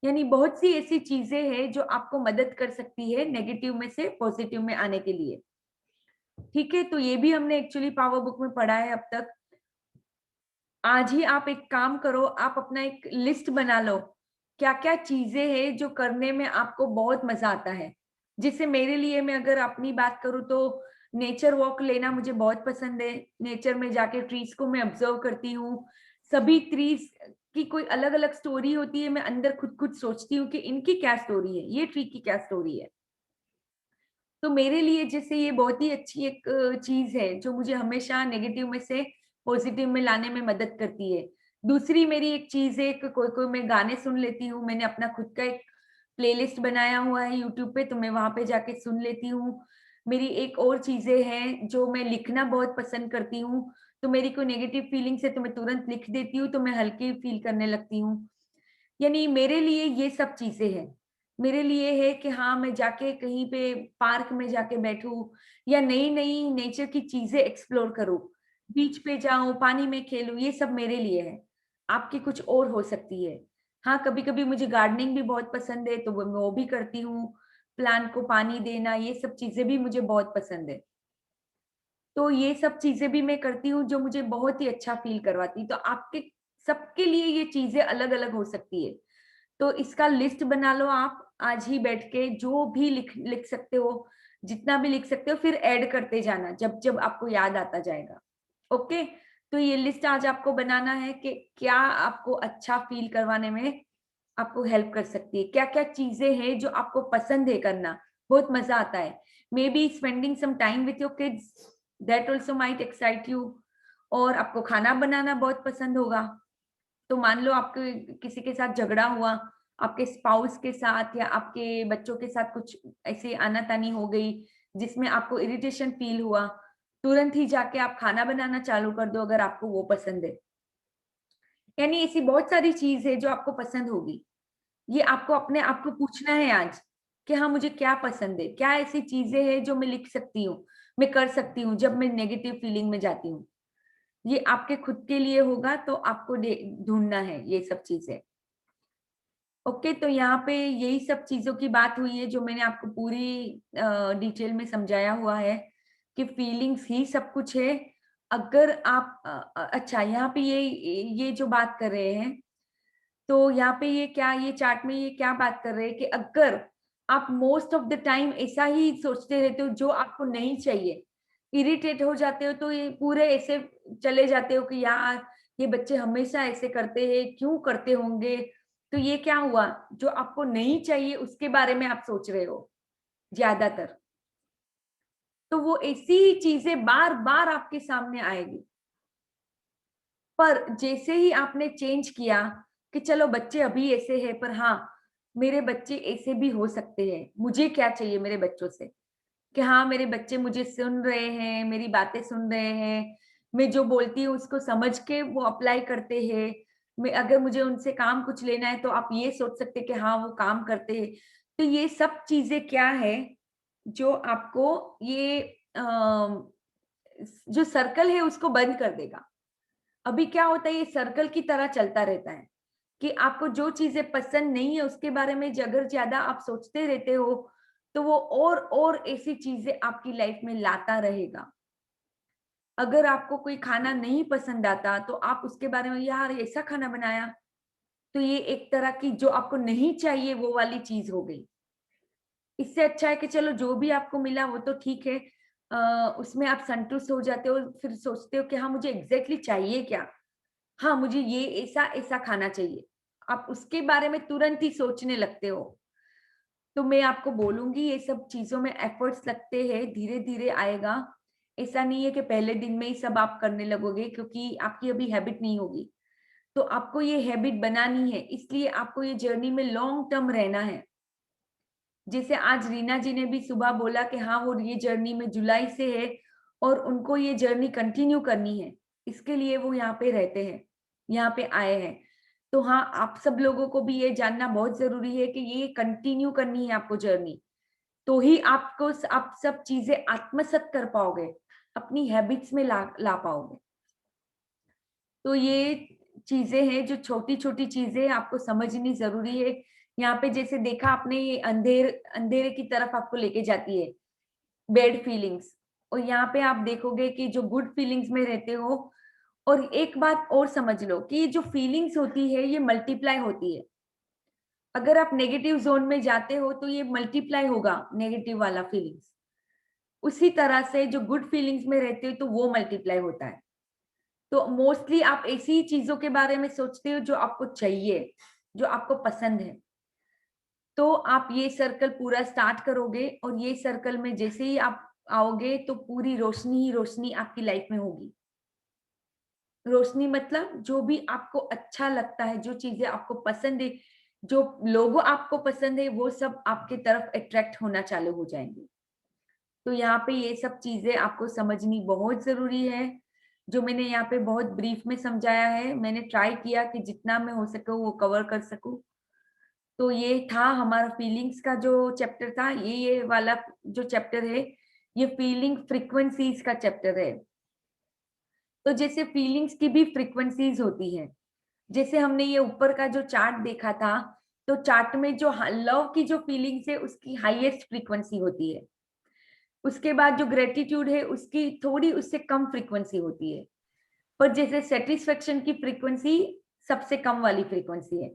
यानी बहुत सी ऐसी चीजें हैं जो आपको मदद कर सकती है नेगेटिव में से पॉजिटिव में आने के लिए। ठीक है, तो ये भी हमने एक्चुअली पावर बुक में पढ़ा है अब तक। आज ही आप एक काम करो, आप अपना एक लिस्ट बना लो, क्या क्या चीजें हैं जो करने में आपको बहुत मजा आता है। जैसे मेरे लिए, मैं अगर अपनी बात करूँ तो नेचर वॉक लेना मुझे बहुत पसंद है। नेचर में जाके ट्रीज को मैं ऑब्जर्व करती हूँ, सभी ट्रीज की कोई अलग अलग स्टोरी होती है, मैं अंदर खुद खुद सोचती हूँ कि इनकी क्या स्टोरी है, ये ट्री की क्या स्टोरी है। तो मेरे लिए जैसे ये बहुत ही अच्छी एक चीज है जो मुझे हमेशा नेगेटिव में से पॉजिटिव में लाने में मदद करती है। दूसरी मेरी एक चीज है कि कोई कोई मैं गाने सुन लेती हूँ, मैंने अपना खुद का एक प्लेलिस्ट बनाया हुआ है यूट्यूब पे, तो मैं वहां पे जाके सुन लेती हूँ। मेरी एक और चीजें हैं जो मैं लिखना बहुत पसंद करती हूँ, तो मेरी कोई नेगेटिव फीलिंग्स है तो मैं तुरंत लिख देती हूँ, तो मैं हल्की फील करने लगती हूँ। यानी मेरे लिए ये सब चीजें हैं। मेरे लिए है कि हाँ, मैं जाके कहीं पे पार्क में जाके बैठूं, या नई नई नेचर की चीजें एक्सप्लोर करूं, बीच पे जाऊं, पानी में खेलूं, ये सब मेरे लिए है। आपकी कुछ और हो सकती है। हाँ, कभी कभी मुझे गार्डनिंग भी बहुत पसंद है, तो वो भी करती हूँ। प्लांट को पानी देना, ये सब चीजें भी मुझे बहुत पसंद है। तो ये सब चीजें भी मैं करती हूँ जो मुझे बहुत ही अच्छा फील करवाती है। तो आपके सबके लिए ये चीजें अलग अलग हो सकती है। तो इसका लिस्ट बना लो आप आज ही बैठ के, जो भी लिख लिख सकते हो, जितना भी लिख सकते हो, फिर ऐड करते जाना जब जब आपको याद आता जाएगा। ओके, तो ये लिस्ट आज आपको बनाना है कि क्या आपको अच्छा फील करवाने में आपको हेल्प कर सकती है, क्या क्या चीजें हैं जो आपको पसंद है करना, बहुत मजा आता है। Maybe spending some time with your kids, that also might excite you. और आपको खाना बनाना बहुत पसंद होगा, तो मान लो आपके किसी के साथ झगड़ा हुआ, आपके स्पाउस के साथ या आपके बच्चों के साथ कुछ ऐसी आनातानी हो गई जिसमें आपको इरिटेशन फील हुआ, तुरंत ही जाके आप खाना बनाना चालू कर दो अगर आपको वो पसंद है। यानी ऐसी बहुत सारी चीज है जो आपको पसंद होगी। ये आपको अपने आप को पूछना है आज कि हाँ, मुझे क्या पसंद है, क्या ऐसी चीजें हैं जो मैं लिख सकती हूँ, मैं कर सकती हूँ जब मैं नेगेटिव फीलिंग में जाती हूँ। ये आपके खुद के लिए होगा, तो आपको ढूंढना है ये सब चीजें। ओके, तो यहाँ पे यही सब चीजों की बात हुई है जो मैंने आपको पूरी डिटेल में समझाया हुआ है कि फीलिंग्स ही सब कुछ है। अगर आप अच्छा, यहाँ पे ये जो बात कर रहे हैं, तो यहाँ पे ये क्या, ये चार्ट में ये क्या बात कर रहे हैं कि अगर आप मोस्ट ऑफ द टाइम ऐसा ही सोचते रहते हो जो आपको नहीं चाहिए, इरिटेट हो जाते हो, तो ये पूरे ऐसे चले जाते हो कि यार ये बच्चे हमेशा ऐसे करते हैं, क्यों करते होंगे। तो ये क्या हुआ, जो आपको नहीं चाहिए उसके बारे में आप सोच रहे हो ज्यादातर, तो वो ऐसी चीजें बार बार आपके सामने आएगी। पर जैसे ही आपने चेंज किया कि चलो बच्चे अभी ऐसे हैं, पर हाँ, मेरे बच्चे ऐसे भी हो सकते हैं, मुझे क्या चाहिए मेरे बच्चों से, कि हाँ, मेरे बच्चे मुझे सुन रहे हैं, मेरी बातें सुन रहे हैं, मैं जो बोलती हूँ उसको समझ के वो अप्लाई करते हैं। मैं अगर मुझे उनसे काम कुछ लेना है तो आप ये सोच सकते हैं कि हाँ, वो काम करते हैं। तो ये सब चीजें क्या है जो आपको ये जो सर्कल है उसको बंद कर देगा। अभी क्या होता है, ये सर्कल की तरह चलता रहता है कि आपको जो चीजें पसंद नहीं है उसके बारे में अगर ज्यादा आप सोचते रहते हो, तो वो और ऐसी चीजें आपकी लाइफ में लाता रहेगा। अगर आपको कोई खाना नहीं पसंद आता तो आप उसके बारे में, यार ऐसा खाना बनाया, तो ये एक तरह की जो आपको नहीं चाहिए वो वाली चीज हो गई। इससे अच्छा है कि चलो जो भी आपको मिला वो तो ठीक है, उसमें आप संतुष्ट हो जाते हो, फिर सोचते हो कि हाँ, मुझे एग्जैक्टली चाहिए क्या, हाँ, मुझे ये ऐसा ऐसा खाना चाहिए। आप उसके बारे में तुरंत ही सोचने लगते हो। तो मैं आपको बोलूंगी, ये सब चीजों में एफर्ट्स लगते हैं, धीरे धीरे आएगा। ऐसा नहीं है कि पहले दिन में ही सब आप करने लगोगे, क्योंकि आपकी अभी हैबिट नहीं होगी। तो आपको ये हैबिट बनानी है, इसलिए आपको ये जर्नी में लॉन्ग टर्म रहना है। जैसे आज रीना जी ने भी सुबह बोला कि हाँ, वो ये जर्नी में जुलाई से है और उनको ये जर्नी कंटिन्यू करनी है, इसके लिए वो यहाँ पे रहते हैं। यहाँ पे आए हैं। तो हाँ, आप सब लोगों को भी ये जानना बहुत जरूरी है कि ये कंटिन्यू करनी है आपको जर्नी, तो ही आपको आप सब चीजें आत्मसात कर पाओगे, अपनी हैबिट्स में ला पाओगे। तो ये चीजें हैं जो छोटी छोटी चीजें आपको समझनी जरूरी है। यहाँ पे जैसे देखा आपने, ये अंधेरे की तरफ आपको लेके जाती है बैड फीलिंग्स, और यहाँ पे आप देखोगे कि जो गुड फीलिंग्स में रहते हो। और एक बात और समझ लो कि ये जो फीलिंग्स होती है ये मल्टीप्लाई होती है। अगर आप नेगेटिव जोन में जाते हो तो ये मल्टीप्लाई होगा नेगेटिव वाला फीलिंग्स, उसी तरह से जो गुड फीलिंग्स में रहते हो तो वो मल्टीप्लाई होता है। तो मोस्टली आप ऐसी चीजों के बारे में सोचते हो जो आपको चाहिए, जो आपको पसंद है। तो आप ये सर्कल पूरा स्टार्ट करोगे, और ये सर्कल में जैसे ही आप आओगे तो पूरी रोशनी ही रोशनी आपकी लाइफ में होगी। रोशनी मतलब जो भी आपको अच्छा लगता है, जो चीजें आपको पसंद है, जो लोग आपको पसंद है, वो सब आपके तरफ अट्रैक्ट होना चालू हो जाएंगे। तो यहाँ पे ये सब चीजें आपको समझनी बहुत जरूरी है, जो मैंने यहाँ पे बहुत ब्रीफ में समझाया है। मैंने ट्राई किया कि जितना मैं हो सके वो कवर कर सकूं। तो ये था हमारा फीलिंग्स का जो चैप्टर था। ये वाला जो चैप्टर है ये फीलिंग फ्रीक्वेंसीज का चैप्टर है। तो जैसे फीलिंग्स की भी फ्रीक्वेंसीज होती है, जैसे हमने ये ऊपर का जो चार्ट देखा था, तो चार्ट में जो लव की जो फीलिंग्स है उसकी हाईएस्ट फ्रीक्वेंसी होती है। उसके बाद जो ग्रेटिट्यूड है उसकी थोड़ी उससे कम फ्रीक्वेंसी होती है। पर जैसे सेटिस्फेक्शन की फ्रीक्वेंसी सबसे कम वाली फ्रीक्वेंसी है।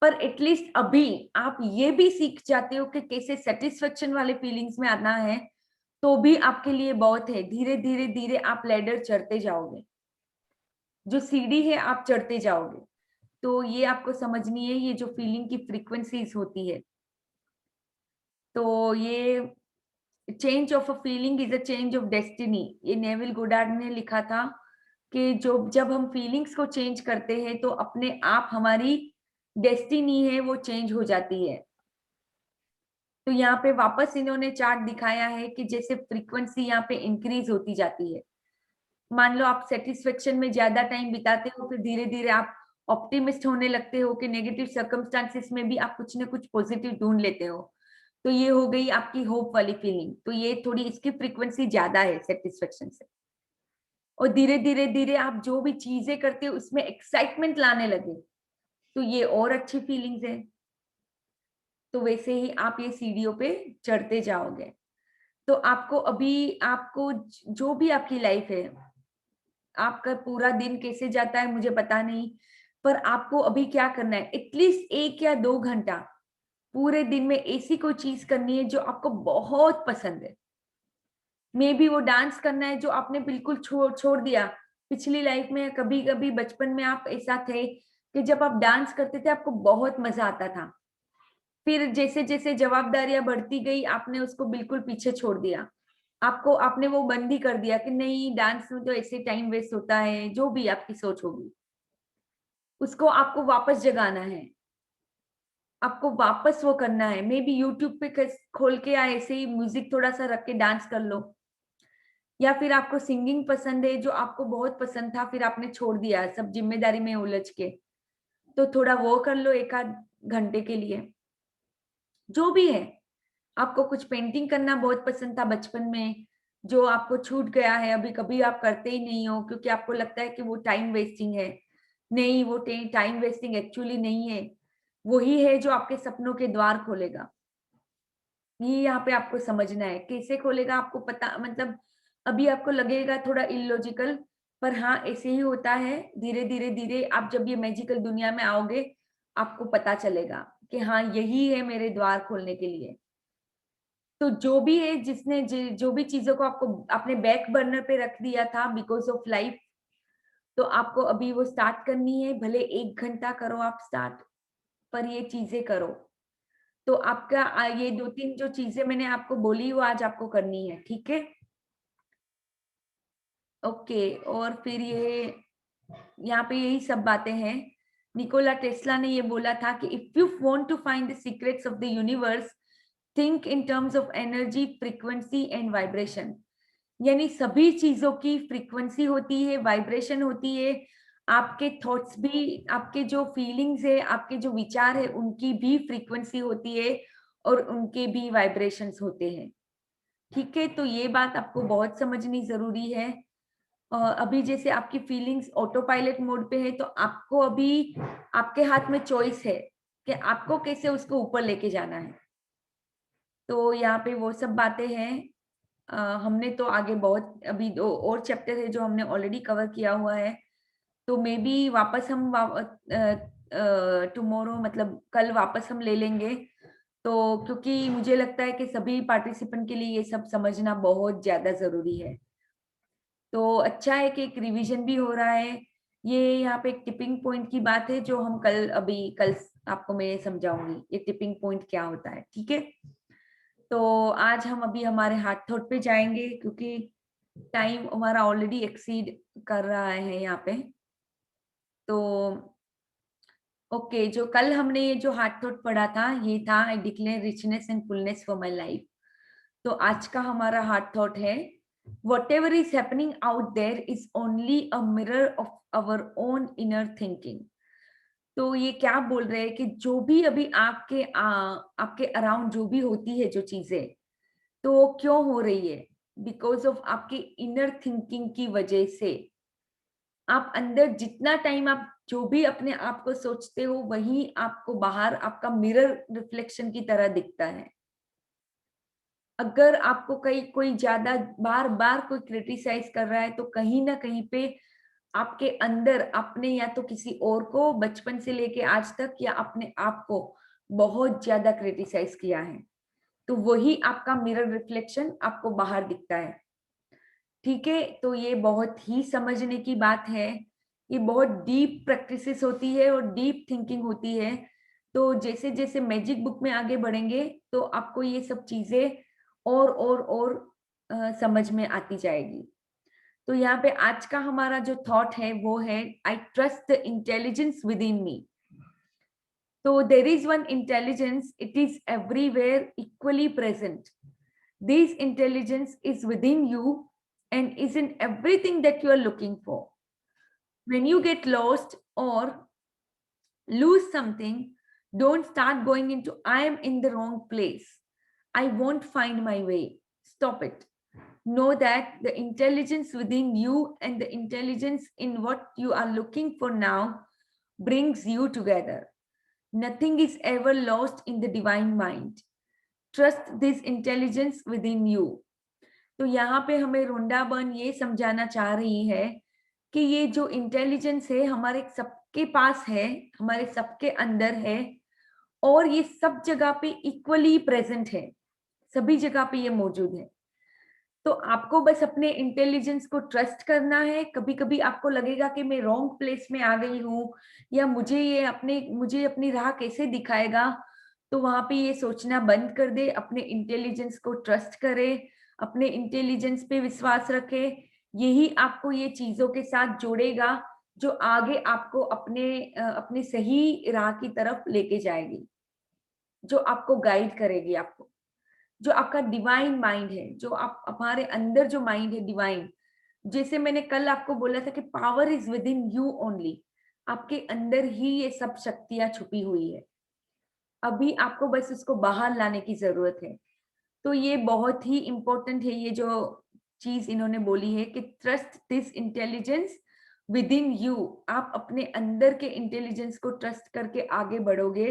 पर एटलीस्ट अभी आप ये भी सीख जाते हो कि कैसे सेटिस्फेक्शन वाले फीलिंग्स में आना है, तो भी आपके लिए बहुत है। धीरे धीरे धीरे आप लैडर चढ़ते जाओगे, जो सीढ़ी है आप चढ़ते जाओगे। तो ये आपको समझनी है, ये जो फीलिंग की फ्रीक्वेंसीज होती है। तो ये change of a feeling is a change of destiny, ये नेविल गोडार्ड ने लिखा था कि जब हम फीलिंग्स को चेंज करते हैं तो अपने आप हमारी डेस्टिनी है वो चेंज हो जाती है। तो यहाँ पे वापस इन्होंने चार्ट दिखाया है कि जैसे फ्रीक्वेंसी यहाँ पे इंक्रीज होती जाती है। मान लो आप सेटिस्फेक्शन में ज्यादा टाइम बिताते हो, फिर धीरे धीरे आप ऑप्टिमिस्ट होने लगते हो कि नेगेटिव सर्कमस्टांसिस में भी आप कुछ ना कुछ पॉजिटिव ढूंढ लेते हो। तो ये हो गई आपकी होप वाली फीलिंग। तो ये थोड़ी इसकी फ्रीक्वेंसी ज्यादा है सेटिस्फेक्शन से। और धीरे धीरे धीरे आप जो भी चीजें करते हो उसमें एक्साइटमेंट लाने लगे, तो ये और अच्छी फीलिंग्स है। तो वैसे ही आप ये सीढ़ियों पे चढ़ते जाओगे। तो आपको अभी आपको जो भी आपकी लाइफ है, आपका पूरा दिन कैसे जाता है मुझे पता नहीं, पर आपको अभी क्या करना है, एटलीस्ट 1 या 2 घंटा पूरे दिन में ऐसी कोई चीज करनी है जो आपको बहुत पसंद है। मे बी वो डांस करना है जो आपने बिल्कुल छोड़ दिया पिछली लाइफ में। कभी कभी बचपन में आप ऐसा थे कि जब आप डांस करते थे आपको बहुत मजा आता था, फिर जैसे जैसे जवाबदारियां बढ़ती गई आपने उसको बिल्कुल पीछे छोड़ दिया। आपने वो बंद ही कर दिया कि नहीं, डांस में तो ऐसे टाइम वेस्ट होता है। जो भी आपकी सोच होगी उसको आपको वापस जगाना है, आपको वापस वो करना है। मे बी यूट्यूब पे खोल के या ऐसे ही म्यूजिक थोड़ा सा रख के डांस कर लो, या फिर आपको सिंगिंग पसंद है जो आपको बहुत पसंद था, फिर आपने छोड़ दिया सब जिम्मेदारी में उलझ के, तो थोड़ा वो कर लो 1 आध घंटे के लिए। जो भी है, आपको कुछ पेंटिंग करना बहुत पसंद था बचपन में जो आपको छूट गया है, अभी कभी आप करते ही नहीं हो क्योंकि आपको लगता है कि वो टाइम वेस्टिंग है। नहीं, वो टाइम वेस्टिंग एक्चुअली नहीं है, वही है जो आपके सपनों के द्वार खोलेगा। ये यहाँ पे आपको समझना है कैसे खोलेगा, आपको पता, मतलब अभी आपको लगेगा थोड़ा इलॉजिकल, पर हाँ ऐसे ही होता है। धीरे धीरे धीरे आप जब ये मैजिकल दुनिया में आओगे आपको पता चलेगा कि हाँ यही है मेरे द्वार खोलने के लिए। तो जो भी है, जिसने जो भी चीजों को आपको अपने बैक बर्नर पे रख दिया था बिकॉज ऑफ लाइफ, तो आपको अभी वो स्टार्ट करनी है। भले 1 घंटा करो आप स्टार्ट, पर ये चीजें करो। तो आपका ये 2-3 जो चीजें मैंने आपको बोली वो आज आपको करनी है, ठीक है? ओके। और फिर ये यहाँ पे यही सब बातें हैं। निकोला टेस्ला ने ये बोला था कि if you want to find the secrets of the universe, think in terms of energy, frequency and vibration. यानी सभी चीजों की फ्रीक्वेंसी होती है, वाइब्रेशन होती है। आपके थॉट्स भी, आपके जो फीलिंग्स है, आपके जो विचार है, उनकी भी फ्रीक्वेंसी होती है और उनके भी वाइब्रेशंस होते हैं। ठीक है, तो ये बात आपको बहुत समझनी जरूरी है। अभी जैसे आपकी फीलिंग्स ऑटो पायलट मोड पे है, तो आपको अभी आपके हाथ में चॉइस है कि आपको कैसे उसको ऊपर लेके जाना है। तो यहाँ पे वो सब बातें हैं। हमने तो आगे बहुत, अभी 2 और चैप्टर है जो हमने ऑलरेडी कवर किया हुआ है, तो मे बी वापस हम टुमारो मतलब कल वापस हम ले लेंगे। तो क्योंकि मुझे लगता है कि सभी पार्टिसिपेंट के लिए ये सब समझना बहुत ज्यादा जरूरी है। तो अच्छा है कि एक रिवीजन भी हो रहा है। ये यहाँ पे एक टिपिंग पॉइंट की बात है जो हम कल आपको मैं समझाऊंगी ये टिपिंग पॉइंट क्या होता है। ठीक है, तो आज हम अभी हमारे हार्ट थॉट पे जाएंगे क्योंकि टाइम हमारा ऑलरेडी एक्सीड कर रहा है यहाँ पे। तो ओके, जो कल हमने ये जो हार्ट थॉट पढ़ा था, ये था आई declare richness and fullness for my life. तो आज का हमारा हार्ट थॉट है, whatever is happening out there is only a mirror of our own inner thinking। तो ये क्या बोल रहे हैं कि जो भी अभी आपके अराउंड जो भी होती है जो चीजें, तो वो क्यों हो रही है? बिकॉज ऑफ आपके इनर थिंकिंग की वजह से। आप अंदर जितना टाइम आप जो भी अपने आप को सोचते हो, वही आपको बाहर आपका मिरर रिफ्लेक्शन की तरह दिखता है। अगर आपको कोई ज्यादा बार बार कोई क्रिटिसाइज कर रहा है, तो कहीं ना कहीं पे आपके अंदर आपने या तो किसी और को बचपन से लेके आज तक या अपने आप को बहुत ज्यादा क्रिटिसाइज किया है, तो वही आपका मिरर रिफ्लेक्शन आपको बाहर दिखता है। ठीक है, तो ये बहुत ही समझने की बात है। ये बहुत डीप प्रैक्टिसेस होती है और डीप थिंकिंग होती है। तो जैसे जैसे मैजिक बुक में आगे बढ़ेंगे, तो आपको ये सब चीजें और समझ में आती जाएगी। तो यहाँ पे आज का हमारा जो थॉट है वो है, I trust the intelligence within me. तो there is one intelligence, it is everywhere equally present. This intelligence is within you and is in everything that you are looking for. When you get lost or lose something, don't start going into I am in the wrong place, I won't find my way. Stop it. Know that the intelligence within you and the intelligence in what you are looking for now brings you together. Nothing is ever lost in the divine mind. Trust this intelligence within you. तो यहाँ पे हमें Rhonda Byrne ये समझाना चाह रही है कि ये जो इंटेलिजेंस है हमारे सबके पास है, हमारे सबके अंदर है, और ये सब जगह पे इक्वली प्रेजेंट है, सभी जगह पे ये मौजूद है। तो आपको बस अपने इंटेलिजेंस को ट्रस्ट करना है। कभी कभी आपको लगेगा कि मैं रॉन्ग प्लेस में आ गई हूँ, या मुझे अपनी राह कैसे दिखाएगा, तो वहां पे ये सोचना बंद कर दे, अपने इंटेलिजेंस को ट्रस्ट करे, अपने इंटेलिजेंस पे विश्वास रखे। यही आपको ये चीजों के साथ जोड़ेगा जो आगे आपको अपने सही राह की तरफ लेके जाएगी, जो आपको गाइड करेगी। आपको जो आपका डिवाइन माइंड है, जो आप हमारे अंदर जो माइंड है डिवाइन, जैसे मैंने कल आपको बोला था कि power is within you only, आपके अंदर ही ये सब शक्तियां छुपी हुई है। अभी आपको बस उसको बाहर लाने की जरूरत है। तो ये बहुत ही इंपॉर्टेंट है, ये जो चीज इन्होंने बोली है कि trust this intelligence within you. आप अपने अंदर के इंटेलिजेंस को ट्रस्ट करके आगे बढ़ोगे।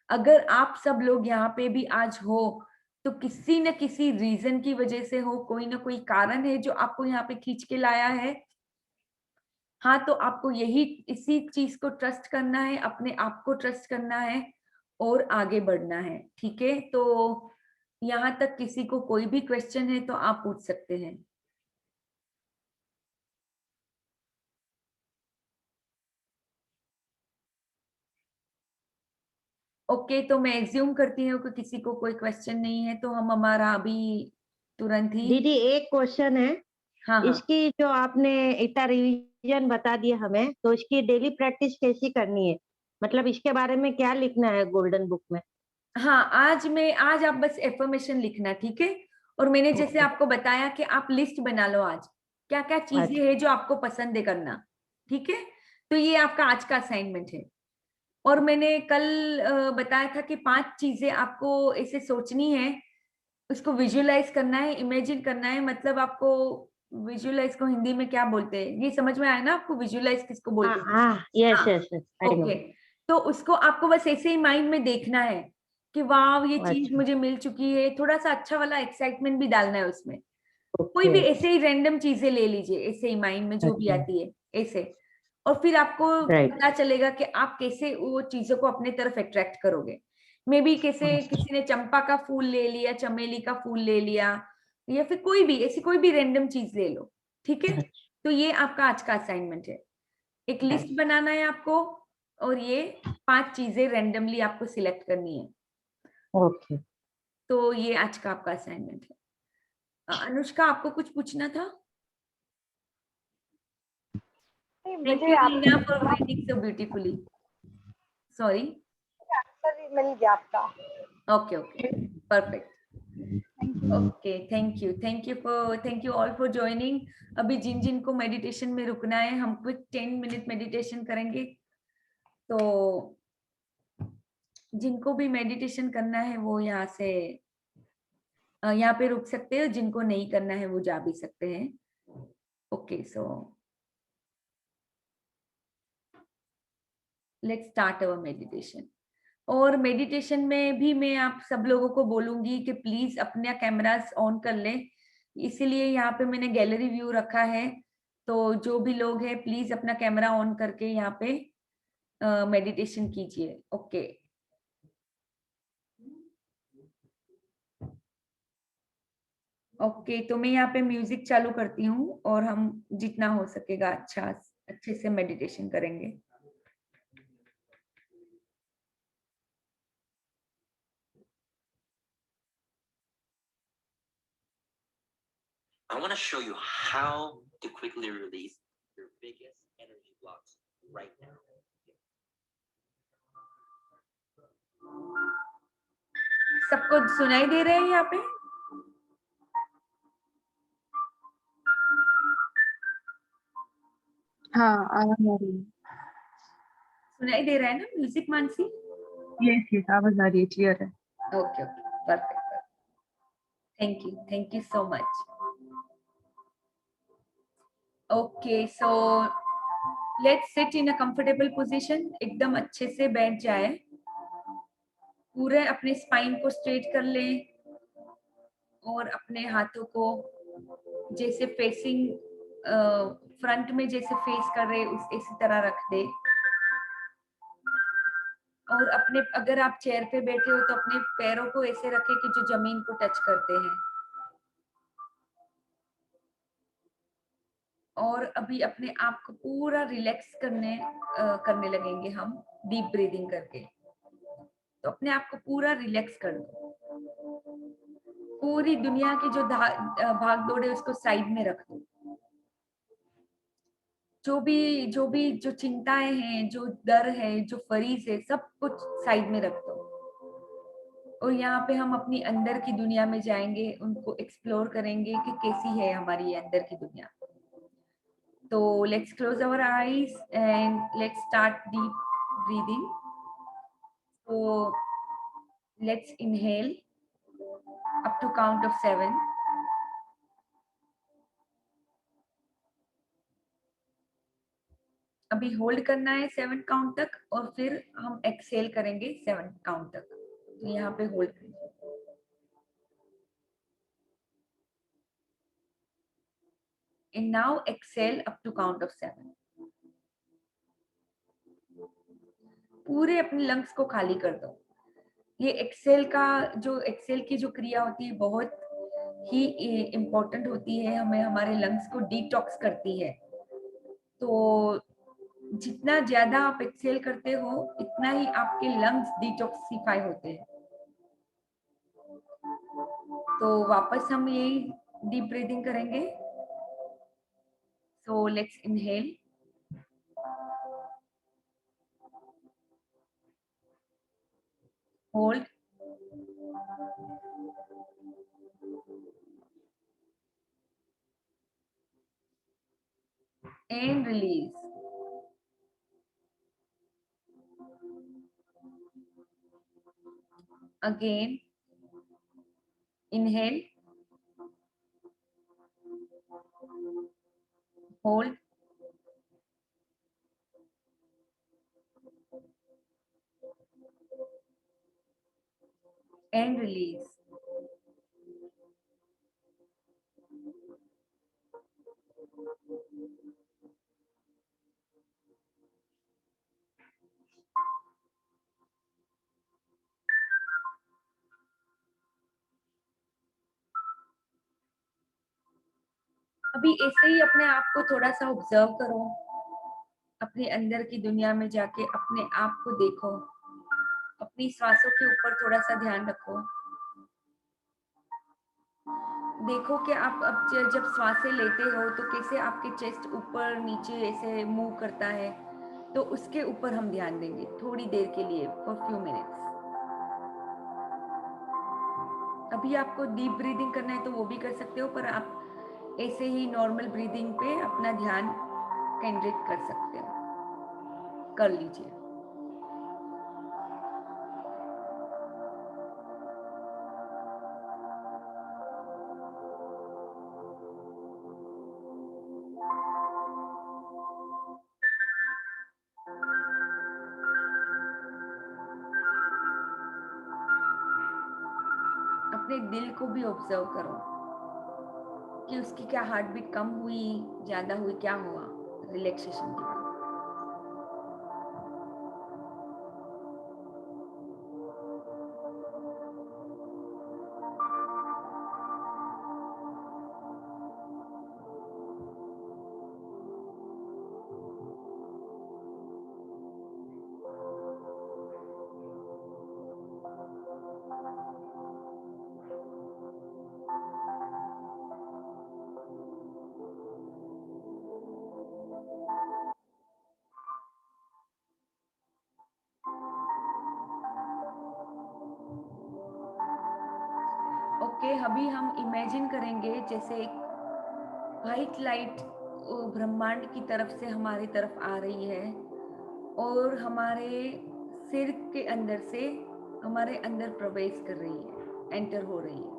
अगर आप सब लोग यहाँ पे भी आज हो, तो किसी न किसी रीजन की वजह से हो, कोई ना कोई कारण है जो आपको यहाँ पे खींच के लाया है। हाँ, तो आपको इसी चीज को ट्रस्ट करना है, अपने आप को ट्रस्ट करना है और आगे बढ़ना है। ठीक है, तो यहाँ तक किसी को कोई भी क्वेश्चन है तो आप पूछ सकते हैं। ओके, तो मैं एज्यूम करती हूँ कि किसी को कोई क्वेश्चन नहीं है, तो हम हमारा अभी तुरंत ही। दीदी एक क्वेश्चन है। हाँ, इसकी जो आपने इतना रिवीजन बता दिया हमें, तो इसकी डेली प्रैक्टिस कैसी करनी है? मतलब इसके बारे में क्या लिखना है गोल्डन बुक में? हाँ, आज आप बस एफर्मेशन लिखना, ठीक है। और मैंने जैसे आपको बताया कि आप लिस्ट बना लो आज क्या क्या चीजें है जो आपको पसंद है करना, ठीक है। तो ये आपका आज का असाइनमेंट है। और मैंने कल बताया था कि 5 चीजें आपको ऐसे सोचनी है, उसको विजुअलाइज करना है, इमेजिन करना है। मतलब आपको विजुअलाइज को हिंदी में क्या बोलते हैं, ये समझ में आया ना आपको, विजुअलाइज किसको बोलते हैं? यस हाँ, यस यस, ओके। तो उसको आपको बस ऐसे ही माइंड में देखना है कि वाह ये चीज अच्छा। मुझे मिल चुकी है। थोड़ा सा अच्छा वाला एक्साइटमेंट भी डालना है उसमें। कोई भी ओके। ऐसे ही रैंडम चीजें ले लीजिए, ऐसे ही माइंड में जो भी अच्छा। आती है ऐसे। और फिर आपको राइट। पता चलेगा कि आप कैसे वो चीजों को अपने तरफ अट्रैक्ट करोगे। मे बी कैसे किसी ने चंपा का फूल ले लिया, चमेली का फूल ले लिया, या फिर कोई भी ऐसी कोई भी रैंडम चीज ले लो, ठीक है। तो ये आपका आज का असाइनमेंट है। एक लिस्ट बनाना है आपको, और ये 5 चीजें रैंडमली आपको सिलेक्ट करनी है। ओके। तो ये आज का आपका असाइनमेंट है। अनुष्का, आपको कुछ पूछना था? Thank मुझे you, आप Neena, for reading so beautifully. Sorry. Answer मिल गया आपका। Okay, okay, perfect. Okay, thank you all for joining. अभी जिन जिन को मेडिटेशन में रुकना है, हम क्विक 10 मिनट मेडिटेशन करेंगे। तो जिनको भी मेडिटेशन करना है वो यहाँ से यहाँ पे रुक सकते हो, जिनको नहीं करना है वो जा भी सकते हैं। Okay, so let's start our meditation. और मेडिटेशन में भी मैं आप सब लोगों को बोलूंगी कि प्लीज अपने कैमरास ऑन कर लें। इसीलिए यहाँ पे मैंने गैलरी व्यू रखा है। तो जो भी लोग हैं प्लीज अपना कैमरा ऑन करके यहाँ पे मेडिटेशन कीजिए। Okay, okay. तो मैं यहाँ पे म्यूजिक चालू करती हूँ और हम जितना हो सकेगा अच्छे से मेडिटेशन करेंगे। I want to show you how to quickly release your biggest energy blocks right now. सबको सुनाई दे रहे हैं यहाँ पे? हाँ, आवाज आ रही है। सुनाई दे रहा है ना म्यूजिक, मानसी? यस यस, आवाज आ रही है, क्लियर है। Okay, okay, perfect. Thank you so much. Okay, so let's sit in a comfortable position. एकदम अच्छे से बैठ जाए, पूरे अपने स्पाइन को स्ट्रेट कर ले और अपने हाथों को जैसे फेसिंग फ्रंट में जैसे फेस कर रहे उस इसी तरह रख दे। और अपने अगर आप चेयर पे बैठे हो तो अपने पैरों को ऐसे रखे कि जो जमीन को टच करते हैं। और अभी अपने आप को पूरा रिलैक्स करने लगेंगे हम डीप ब्रीदिंग करके। तो अपने आप को पूरा रिलैक्स कर दो। पूरी दुनिया की जो भाग दौड़ है उसको साइड में रख दो। जो चिंताएं हैं, जो डर है, जो फरीज है, सब कुछ साइड में रख दो। और यहाँ पे हम अपनी अंदर की दुनिया में जाएंगे, उनको एक्सप्लोर करेंगे कि कैसी है हमारी अंदर की दुनिया। तो let's close our eyes and let's start deep breathing. So let's inhale up to count of 7. अभी होल्ड करना है 7 काउंट तक और फिर हम एक्सेल करेंगे 7 काउंट तक। तो यहाँ पे होल्ड करेंगे। And now exhale up to count of 7. पूरे अपने लंग्स को खाली कर दो। ये एक्सेल की जो क्रिया होती है बहुत ही इम्पोर्टेंट होती है, हमें हमारे लंग्स को डिटॉक्स करती है। तो जितना ज्यादा आप एक्सेल करते हो इतना ही आपके लंग्स डिटॉक्सिफाई होते हैं। तो वापस हम यही डीप ब्रीदिंग करेंगे। So let's inhale, hold, and release. Again, inhale, hold, and release. अभी ऐसे ही अपने आप को थोड़ा सा ऑब्जर्व करो, अपने अंदर की दुनिया में जाके अपने आप को देखो, अपनी सांसों के ऊपर थोड़ा सा ध्यान रखो। देखो कि आप अब जब सांसें लेते हो तो कैसे आपके चेस्ट ऊपर नीचे ऐसे मूव करता है, तो उसके ऊपर हम ध्यान देंगे थोड़ी देर के लिए, फॉर फ्यू मिनट्स। अभी आपको डीप ब्रीदिंग करना है तो वो भी कर सकते हो, पर आप ऐसे ही नॉर्मल ब्रीदिंग पे अपना ध्यान केंद्रित कर सकते हो, कर लीजिए। अपने दिल को भी ऑब्जर्व करो कि उसकी क्या हार्ट बीट कम हुई, ज्यादा हुई, क्या हुआ रिलैक्सेशन के बाद। ओके, अभी हम इमेजिन करेंगे जैसे एक वाइट लाइट ब्रह्मांड की तरफ से हमारी तरफ आ रही है और हमारे सिर के अंदर से हमारे अंदर प्रवेश कर रही है, एंटर हो रही है।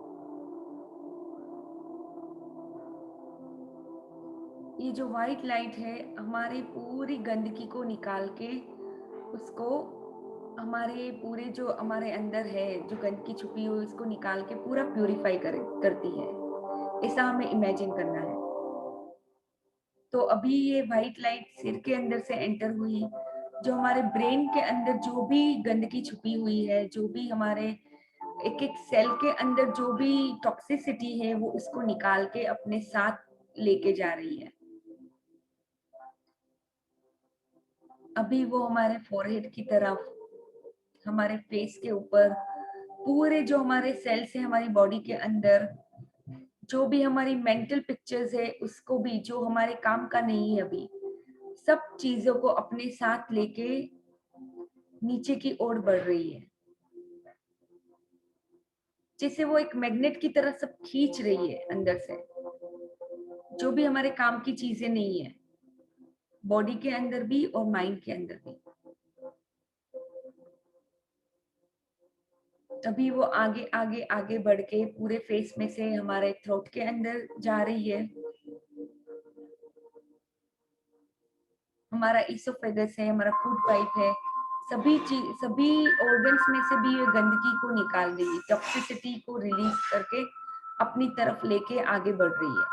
ये जो वाइट लाइट है हमारी पूरी गंदगी को निकाल के उसको हमारे पूरे जो हमारे अंदर है जो गंदगी छुपी हुई उसको निकाल के पूरा प्यूरिफाई करती है। ऐसा हमें इमेजिन करना है। तो अभी ये वाइट लाइट सिर के अंदर से एंटर हुई, जो हमारे ब्रेन के अंदर जो भी गंदगी छुपी हुई है, जो भी हमारे एक एक सेल के अंदर जो भी टॉक्सिसिटी है वो उसको निकाल के अपने साथ लेके जा रही है। अभी वो हमारे फोरहेड की तरफ, हमारे फेस के ऊपर, पूरे जो हमारे सेल्स है हमारी बॉडी के अंदर, जो भी हमारी मेंटल पिक्चर्स है उसको भी, जो हमारे काम का नहीं है अभी, सब चीजों को अपने साथ लेके नीचे की ओर बढ़ रही है। जैसे वो एक मैग्नेट की तरह सब खींच रही है अंदर से, जो भी हमारे काम की चीजें नहीं है, बॉडी के अंदर भी और माइंड के अंदर भी। अभी वो आगे आगे आगे बढ़ के पूरे फेस में से हमारे थ्रोट के अंदर जा रही है। हमारा इसोफेगस है, हमारा फूड पाइप है, सभी ऑर्गन्स में से भी ये गंदगी को निकाल रही है, टॉक्सिसिटी को रिलीज करके अपनी तरफ लेके आगे बढ़ रही है।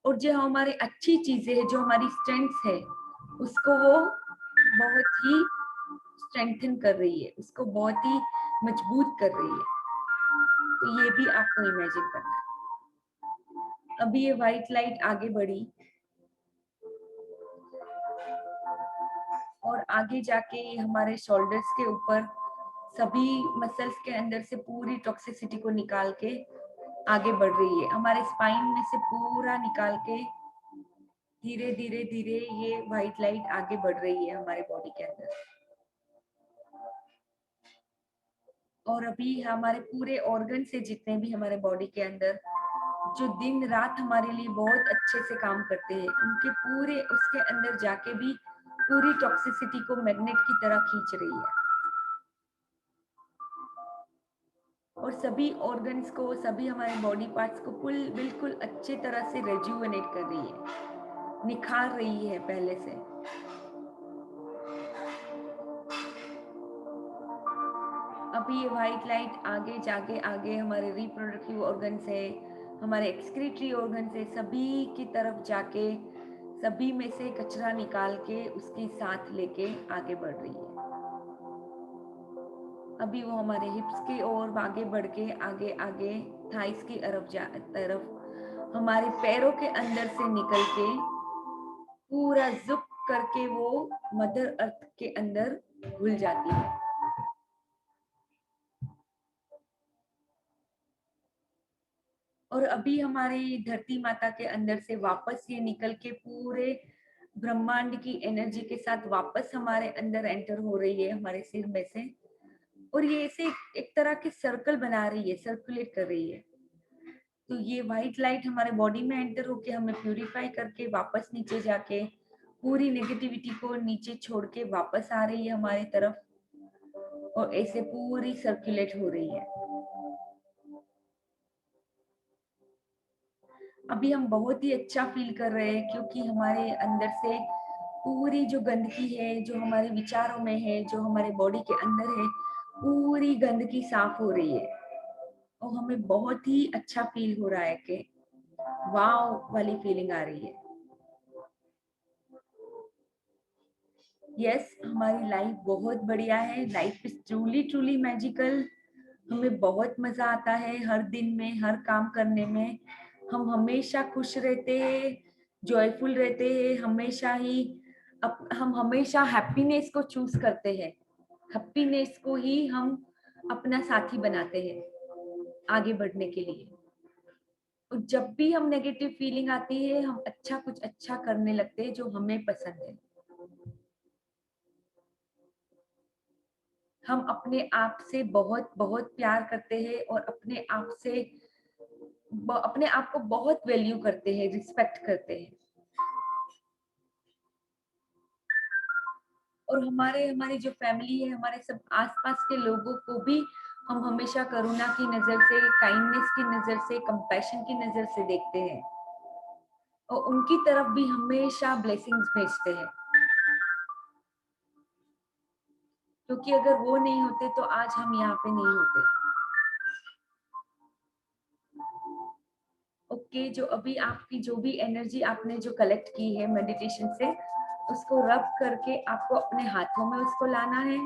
और जो हमारी अच्छी चीजें है, जो हमारी स्ट्रेंथ्स है, उसको वो बहुत ही स्ट्रेंथन कर रही है, उसको बहुत ही मजबूत कर रही है। तो ये भी आपको इमेजिन करना है। अभी ये व्हाइट लाइट आगे बढ़ी और आगे जाके हमारे शोल्डर्स के ऊपर सभी मसल्स के अंदर से पूरी टॉक्सिसिटी को निकाल के आगे बढ़ रही है। हमारे स्पाइन में से पूरा निकाल के धीरे धीरे धीरे ये व्हाइट लाइट आगे बढ़ रही है हमारे बॉडी के अंदर। और अभी हमारे पूरे ऑर्गन से जितने भी हमारे बॉडी के अंदर जो दिन रात हमारे लिए बहुत अच्छे से काम करते हैं, उनके पूरे उसके अंदर जाके भी पूरी टॉक्सिसिटी को मैग्नेट की तरह खींच रही है। और सभी ऑर्गन्स को, सभी हमारे बॉडी पार्ट्स को बिल्कुल अच्छे तरह से रेजुवेनेट कर रही है, निखार रही है पहले से। अभी ये व्हाइट लाइट आगे जाके आगे हमारे रिप्रोडक्टिव ऑर्गन्स है, हमारे एक्सक्रीटरी ऑर्गन्स है, सभी की तरफ जाके सभी में से कचरा निकाल के उसके साथ लेके आगे बढ़ रही है। अभी वो हमारे हिप्स की ओर आगे बढ़ के आगे आगे थाइस की तरफ हमारे पैरों के अंदर से निकल के पूरा ज़ुप करके वो मदर अर्थ के अंदर घुल जाती है। और अभी हमारे धरती माता के अंदर से वापस ये निकल के पूरे ब्रह्मांड की एनर्जी के साथ वापस हमारे अंदर एंटर हो रही है, हमारे सिर में से। और ये ऐसे एक तरह के सर्कल बना रही है, सर्कुलेट कर रही है। तो ये व्हाइट लाइट हमारे बॉडी में एंटर होके हमें प्यूरिफाई करके वापस नीचे जाके पूरी नेगेटिविटी को नीचे छोड़ के वापस आ रही है हमारी तरफ, और ऐसे पूरी सर्कुलेट हो रही है। अभी हम बहुत ही अच्छा फील कर रहे हैं, क्योंकि हमारे अंदर से पूरी जो गंदगी है, जो हमारे विचारों में है, जो हमारे बॉडी के अंदर है, पूरी गंदगी साफ हो रही है। और हमें बहुत ही अच्छा फील हो रहा है कि वाव वाली फीलिंग आ रही है। यस, हमारी लाइफ बहुत बढ़िया है। Life is truly magical. हमें बहुत मजा आता है हर दिन में, हर काम करने में। हम हमेशा खुश रहते हैं, जॉयफुल रहते हैं, हमेशा ही हम हमेशा हैप्पीनेस को चूज करते हैं। हैप्पीनेस को ही हम अपना साथी बनाते हैं आगे बढ़ने के लिए। और जब भी हम नेगेटिव फीलिंग आती है, हम कुछ अच्छा करने लगते हैं जो हमें पसंद है। हम अपने आप से बहुत बहुत प्यार करते हैं और अपने आप को बहुत वैल्यू करते हैं, रिस्पेक्ट करते हैं। और हमारी जो फैमिली है, हमारे सब आसपास के लोगों को भी हम हमेशा करुणा की नजर से, काइंडनेस की नजर से, कंपैशन की नजर से देखते हैं, और उनकी तरफ भी हमेशा ब्लेसिंग्स भेजते हैं। क्योंकि अगर वो नहीं होते तो आज हम यहाँ पे नहीं होते। ओके, जो अभी आपकी जो भी एनर्जी आपने जो कलेक्ट की है मेडिटेशन से, उसको रब करके आपको अपने हाथों में उसको लाना है।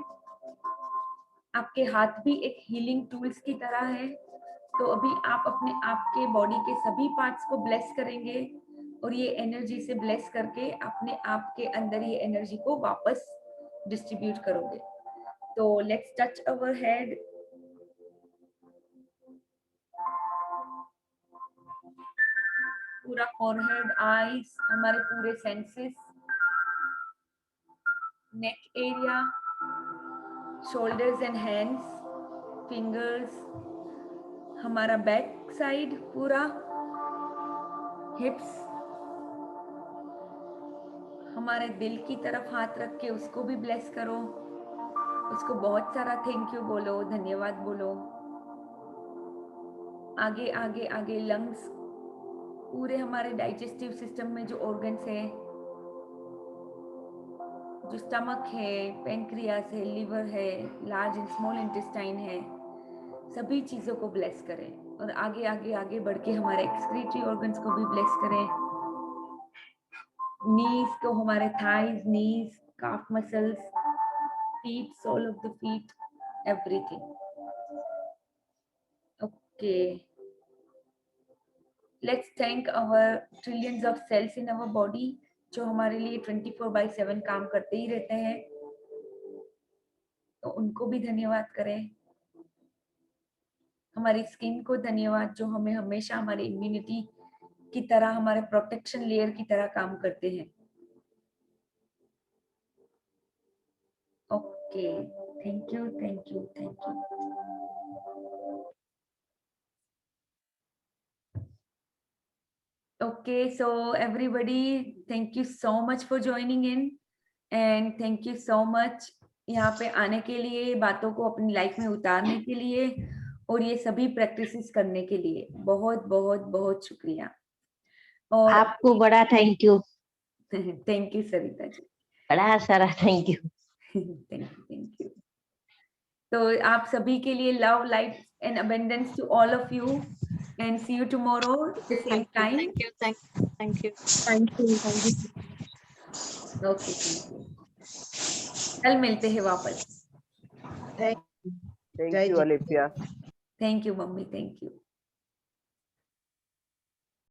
आपके हाथ भी एक हीलिंग टूल्स की तरह है। तो अभी आप अपने आपके बॉडी के सभी पार्ट्स को ब्लेस करेंगे, और ये एनर्जी से ब्लेस करके अपने आप के अंदर ये एनर्जी को वापस डिस्ट्रीब्यूट करोगे। तो लेट्स टच अवर हेड। पूरा फॉरहेड, आईज, हमारे पूरे senses, neck area, shoulders and hands, fingers, हमारा बैक साइड पूरा, हिप्स, हमारे दिल की तरफ हाथ रख के उसको भी ब्लेस करो। उसको बहुत सारा थैंक यू बोलो, धन्यवाद बोलो। आगे आगे आगे लंग्स, पूरे हमारे डाइजेस्टिव सिस्टम में जो ऑर्गन्स है, जो स्टमक है, पेनक्रियास है, लिवर है, लार्ज एंड स्मॉल इंटेस्टाइन है, सभी चीजों को ब्लेस करें। और आगे आगे आगे बढ़ के हमारे एक्सक्रीटरी ऑर्गन्स को भी ब्लेस करें। नीज को, हमारे thighs, knees, calf muscles, feet, sole of the feet, everything. Okay, let's thank our trillions of cells in our body, जो हमारे लिए 24/7 काम करते ही रहते हैं। तो उनको भी धन्यवाद करें। हमारी स्किन को धन्यवाद, जो हमें हमेशा हमारी इम्यूनिटी की तरह, हमारे प्रोटेक्शन लेयर की तरह काम करते हैं। Okay, thank you thank you thank you. Okay, so everybody, thank you so much for joining in, and thank you so much यहाँ पे आने के लिए, बातों को अपनी लाइफ में उतारने के लिए। और ये सभी प्रैक्टिसेस करने के लिए बहुत बहुत बहुत शुक्रिया। और आपको बड़ा thank you. Thank you Sarita ji, बड़ा सारा थैंक यू। Thank you. तो आप सभी के लिए love, light and abundance to all of you, and see you tomorrow the same time. Thank you. Thank you. Okay, कल मिलते हैं वापस। Thank you, Olivia. Thank you mummy, thank you.